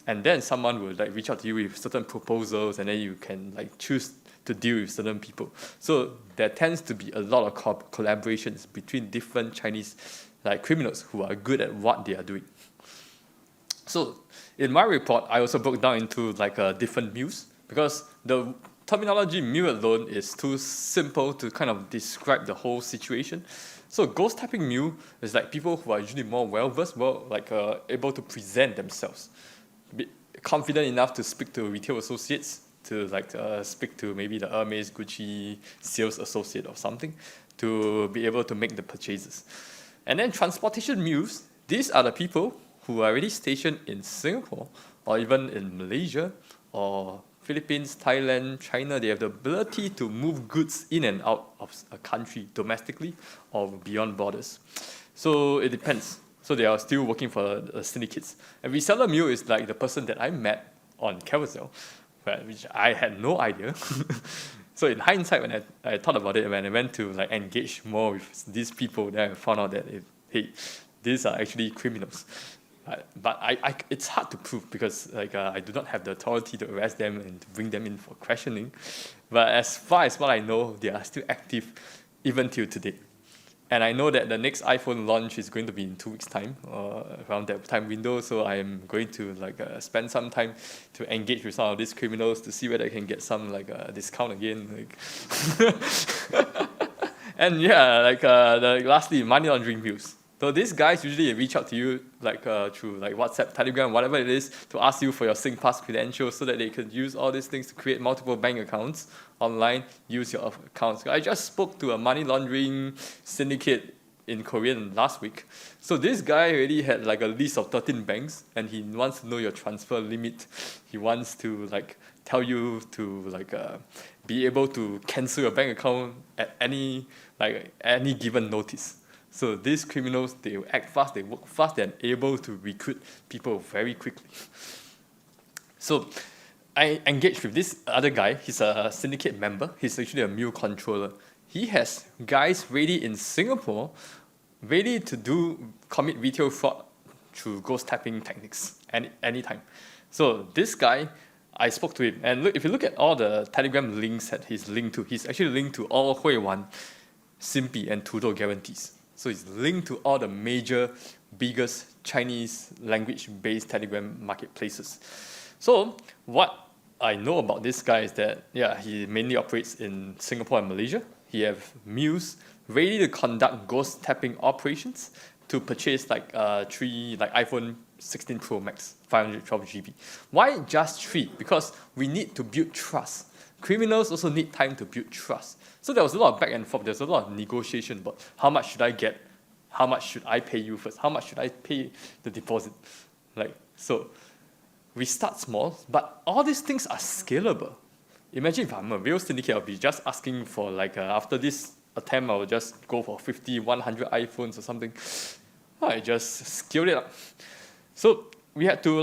And then someone will like reach out to you with certain proposals, and then you can like choose to deal with certain people. So there tends to be a lot of collaborations between different Chinese like criminals who are good at what they are doing. So in my report, I also broke down into like different mules, because the terminology mule alone is too simple to kind of describe the whole situation. So ghost tapping mule is like people who are usually more well-versed, able to present themselves, be confident enough to speak to retail associates, to speak to maybe the Hermes, Gucci sales associate or something, to be able to make the purchases. And then transportation mules, these are the people who are already stationed in Singapore or even in Malaysia or Philippines, Thailand, China. They have the ability to move goods in and out of a country domestically or beyond borders. So it depends. So they are still working for syndicates. And reseller mule is like the person that I met on Carousel, which I had no idea. So in hindsight, when I thought about it, when I went to like engage more with these people, then I found out that hey, these are actually criminals. But it's hard to prove, because I do not have the authority to arrest them and to bring them in for questioning. But as far as what I know, they are still active even till today. And I know that the next iPhone launch is going to be in 2 weeks' time, around that time window. So I am going to spend some time to engage with some of these criminals to see whether I can get some discount again. And yeah, lastly, money laundering mules. So these guys usually reach out to you through WhatsApp, Telegram, whatever it is, to ask you for your SingPass credentials so that they could use all these things to create multiple bank accounts online, use your accounts. I just spoke to a money laundering syndicate in Korea last week. So this guy already had a list of 13 banks, and he wants to know your transfer limit. He wants to tell you to be able to cancel your bank account at any given notice. So these criminals, they act fast, they work fast, they're able to recruit people very quickly. So I engaged with this other guy. He's a syndicate member. He's actually a mule controller. He has guys ready in Singapore, ready to commit retail fraud through ghost tapping techniques anytime. So this guy, I spoke to him, and if you look at all the Telegram links that he's linked to, he's actually linked to all Huiwan, Simpi, and Tudo guarantees. So it's linked to all the major, biggest Chinese language-based Telegram marketplaces. So what I know about this guy is that, he mainly operates in Singapore and Malaysia. He has mules ready to conduct ghost tapping operations to purchase three iPhone 16 Pro Max, 512 GB. Why just 3? Because we need to build trust. Criminals also need time to build trust. So there was a lot of back and forth. There's a lot of negotiation about how much should I get, how much should I pay you first, how much should I pay the deposit. So we start small, but all these things are scalable. Imagine if I'm a real syndicate, I'll be just asking for after this attempt, I will just go for 50, 100 iPhones or something. I just scaled it up. So we had to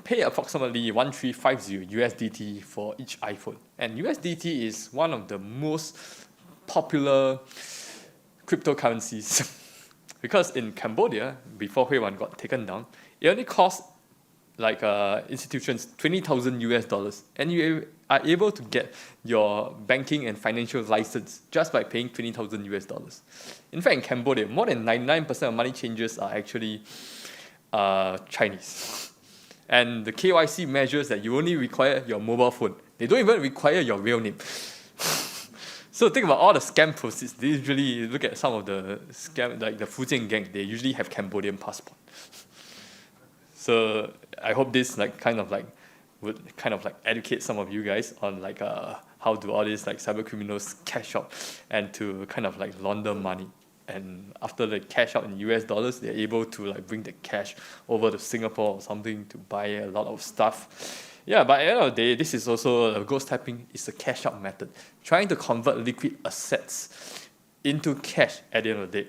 pay approximately 1350 USDT for each iPhone. And USDT is one of the most popular cryptocurrencies. Because in Cambodia, before Huiwan got taken down, it only cost institutions $20,000, and you are able to get your banking and financial license just by paying $20,000. In fact, in Cambodia, more than 99% of money changers are actually Chinese. And the KYC measures that you only require your mobile phone. They don't even require your real name. So think about all the scam proceeds. They usually look at some of the scam, the Fujian gang, they usually have Cambodian passport. So I hope this would educate some of you guys on how do all these cyber criminals cash out and to launder money. And after they cash out in US dollars, they're able to bring the cash over to Singapore or something to buy a lot of stuff. Yeah, but at the end of the day, this is also ghost tapping is a cash out method, trying to convert liquid assets into cash at the end of the day.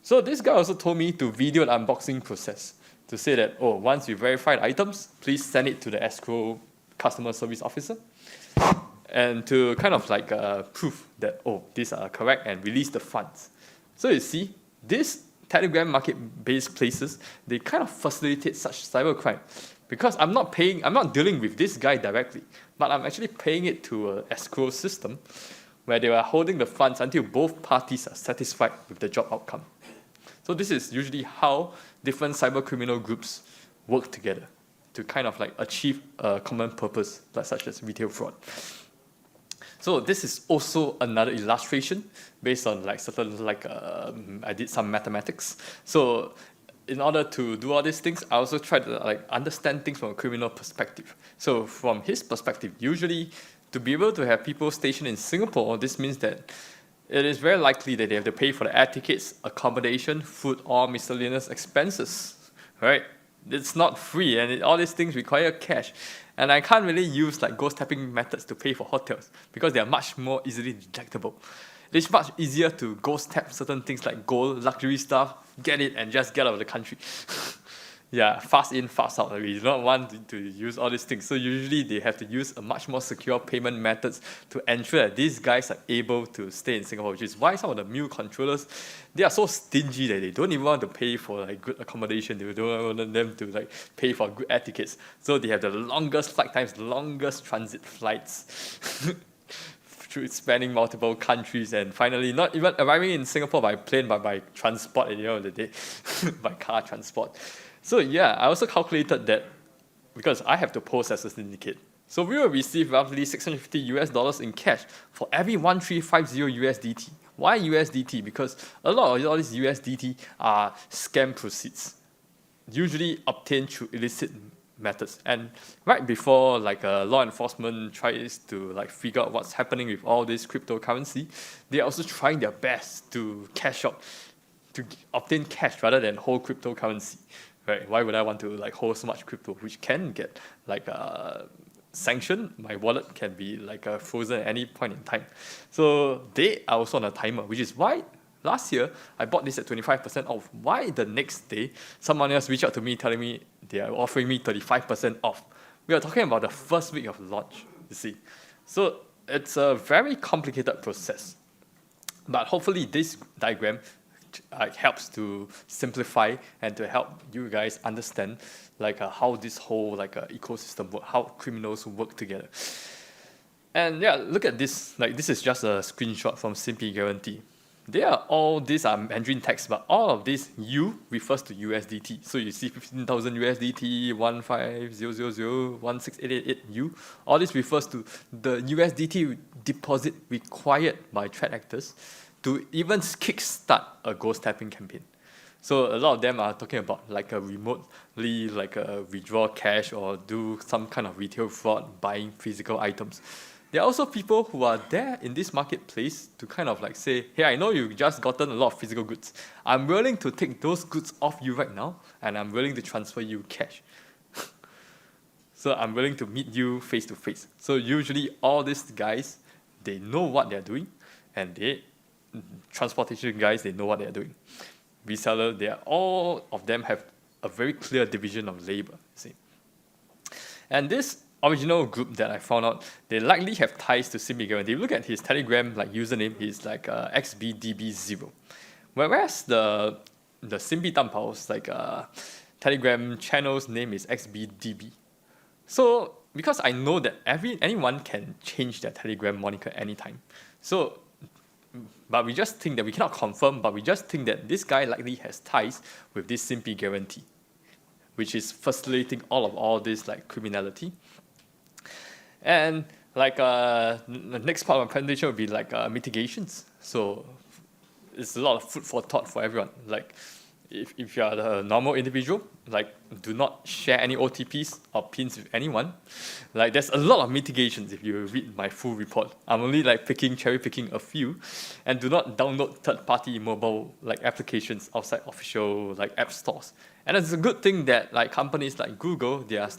So this guy also told me to video the unboxing process, to say that, oh, once you verified items, please send it to the escrow customer service officer, and to kind of like prove that, oh, these are correct, and release the funds. So you see, this Telegram market-based places, they kind of facilitate such cybercrime, because I'm not dealing with this guy directly, but I'm actually paying it to an escrow system where they are holding the funds until both parties are satisfied with the job outcome. So this is usually how different cyber criminal groups work together to kind of like achieve a common purpose, like such as retail fraud. So this is also another illustration based on like certain, like I did some mathematics. So in order to do all these things, I also try to like understand things from a criminal perspective. So from his perspective, usually to be able to have people stationed in Singapore, this means that it is very likely that they have to pay for the air tickets, accommodation, food, or miscellaneous expenses, right? It's not free, and all these things require cash. And I can't really use like ghost tapping methods to pay for hotels because they are much more easily detectable. It's much easier to ghost tap certain things like gold, luxury stuff, get it, and just get out of the country. Yeah, fast in, fast out. We do not want to use all these things. So usually they have to use a much more secure payment methods to ensure that these guys are able to stay in Singapore, which is why some of the mule controllers, they are so stingy that they don't even want to pay for like good accommodation. They don't want them to like pay for good air tickets. So they have the longest flight times, longest transit flights, through spanning multiple countries, and finally not even arriving in Singapore by plane, but by transport at the end of the day, by car transport. So yeah, I also calculated that because I have to pose as a syndicate. So we will receive roughly $650 in cash for every 1350 USDT. Why USDT? Because a lot of all these USDT are scam proceeds, usually obtained through illicit methods. And right before like law enforcement tries to like figure out what's happening with all this cryptocurrency, they're also trying their best to cash out, to obtain cash rather than hold cryptocurrency. Right? Why would I want to like hold so much crypto, which can get like sanctioned? My wallet can be like frozen at any point in time. So they are also on a timer, which is why last year I bought this at 25% off. Why the next day someone else reached out to me telling me they are offering me 35% off? We are talking about the first week of launch, you see. So it's a very complicated process. But hopefully this diagram helps to simplify and to help you guys understand like how this whole like ecosystem works, how criminals work together. And yeah, look at this. Like this is just a screenshot from Simply Guarantee. These are Mandarin text, but all of this U refers to USDT. So you see 15,000 USDT, 15,000, 16,888 U. All this refers to the USDT deposit required by threat actors to even kickstart a ghost tapping campaign. So a lot of them are talking about like a remotely like withdraw cash or do some kind of retail fraud, buying physical items. There are also people who are there in this marketplace to kind of like say, hey, I know you've just gotten a lot of physical goods. I'm willing to take those goods off you right now, and I'm willing to transfer you cash. So I'm willing to meet you face to face. So usually all these guys, they know what they're doing, and transportation guys, they know what they're doing. Reseller, all of them have a very clear division of labor. See, and this original group that I found out, they likely have ties to Simply Guarantee. If you look at his Telegram like username, he's like XBDB0, whereas the Simply Tampao's like Telegram channel's name is XBDB. So because I know that anyone can change their Telegram moniker anytime, so. But we just think that we cannot confirm, but we just think that this guy likely has ties with this Simply Guarantee, which is facilitating all this like criminality. And like the next part of my presentation will be like mitigations. So it's a lot of food for thought for everyone. Like if you are the normal individual, like do not share any OTPs or pins with anyone. Like there's a lot of mitigations if you read my full report. I'm only like cherry picking a few, and do not download third-party mobile like applications outside official like app stores. And it's a good thing that like companies like Google, they are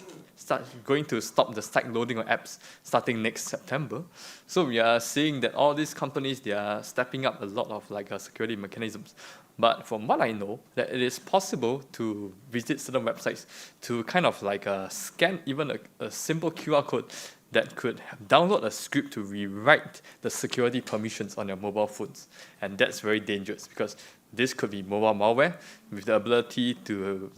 going to stop the stack loading of apps starting next September. So we are seeing that all these companies, they are stepping up a lot of security mechanisms. But from what I know, that it is possible to visit certain websites to kind of scan even a simple QR code that could download a script to rewrite the security permissions on your mobile phones. And that's very dangerous because this could be mobile malware with the ability to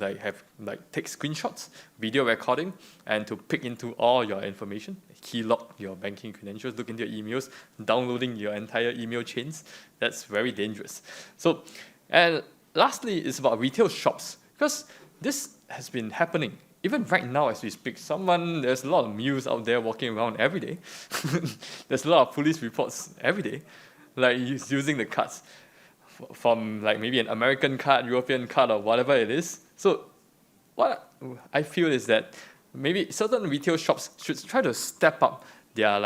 take screenshots, video recording, and to pick into all your information, key lock your banking credentials, look into your emails, downloading your entire email chains. That's very dangerous. So, and lastly, it's about retail shops, because this has been happening. Even right now as we speak, there's a lot of mules out there walking around every day. There's a lot of police reports every day, using the cards from maybe an American card, European card, or whatever it is. So what I feel is that maybe certain retail shops should try to step up their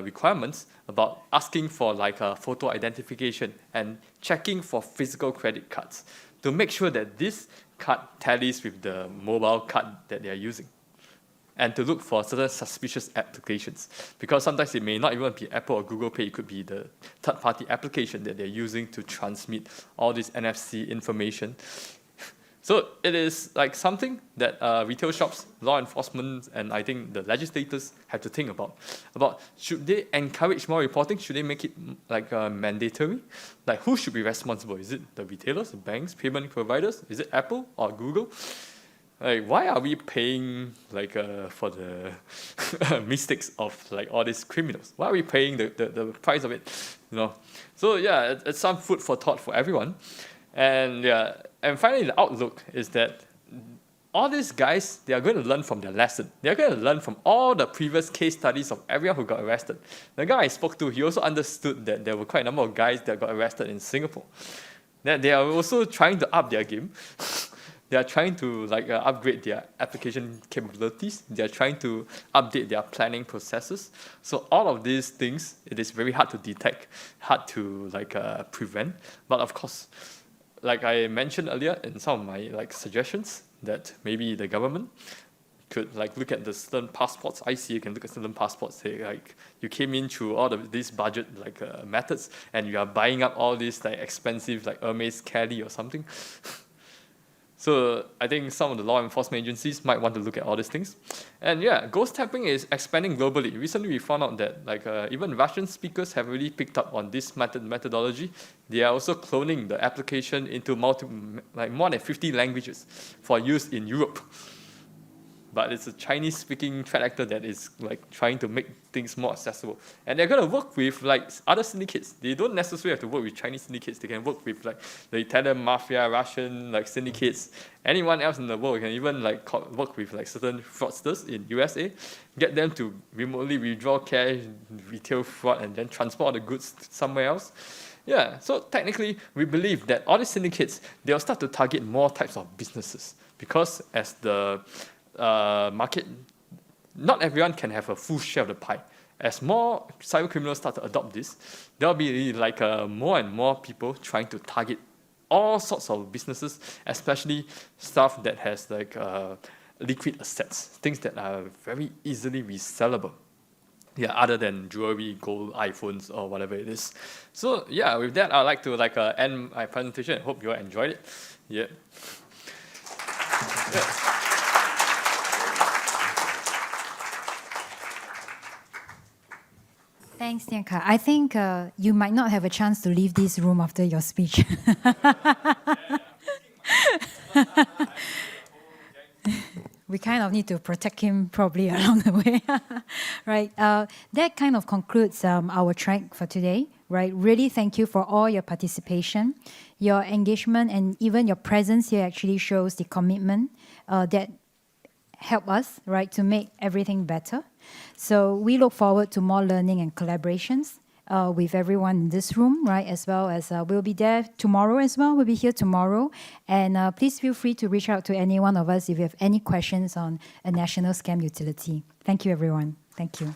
requirements about asking for a photo identification and checking for physical credit cards to make sure that this card tallies with the mobile card that they are using, and to look for certain suspicious applications, because sometimes it may not even be Apple or Google Pay, it could be the third-party application that they're using to transmit all this NFC information. So it is something that retail shops, law enforcement, and I think the legislators have to think about should they encourage more reporting? Should they make it mandatory? Who should be responsible? Is it the retailers, the banks, payment providers? Is it Apple or Google? Why are we paying for the mistakes of all these criminals? Why are we paying the price of it? So yeah, it's some food for thought for everyone. And yeah, and finally, the outlook is that all these guys, they are going to learn from their lesson. They are going to learn from all the previous case studies of everyone who got arrested. The guy I spoke to, he also understood that there were quite a number of guys that got arrested in Singapore. That they are also trying to up their game. They are trying to upgrade their application capabilities. They are trying to update their planning processes. So all of these things, it is very hard to detect, hard to prevent. But of course, like I mentioned earlier in some of my suggestions, that maybe the government could look at the certain passports. I see you can look at certain passports. Say you came in through all of these budget methods, and you are buying up all these expensive Hermes Caddy or something. So I think some of the law enforcement agencies might want to look at all these things. And yeah, ghost tapping is expanding globally. Recently we found out that even Russian speakers have really picked up on this methodology. They are also cloning the application into more than 50 languages for use in Europe. But it's a Chinese-speaking threat actor that is trying to make things more accessible. And they're going to work with other syndicates. They don't necessarily have to work with Chinese syndicates. They can work with the Italian mafia, Russian syndicates, anyone else in the world. You can even work with certain fraudsters in USA, get them to remotely withdraw cash, retail fraud, and then transport the goods somewhere else. Yeah, so technically, we believe that all these syndicates, they'll start to target more types of businesses, because as the market, not everyone can have a full share of the pie. As more cyber criminals start to adopt this, there'll be more and more people trying to target all sorts of businesses, especially stuff that has liquid assets, things that are very easily resellable. Yeah, other than jewelry, gold, iPhones, or whatever it is. So yeah, with that, I'd like to end my presentation. I hope you all enjoyed it. Yeah. Thanks, Tianka. I think you might not have a chance to leave this room after your speech. We kind of need to protect him probably along the way. Right? That kind of concludes our track for today. Right? Really thank you for all your participation. Your engagement and even your presence here actually shows the commitment that help us, right, to make everything better. So we look forward to more learning and collaborations with everyone in this room, right, as well as we'll be there tomorrow as well. We'll be here tomorrow. And please feel free to reach out to any one of us if you have any questions on a national scam utility. Thank you, everyone. Thank you.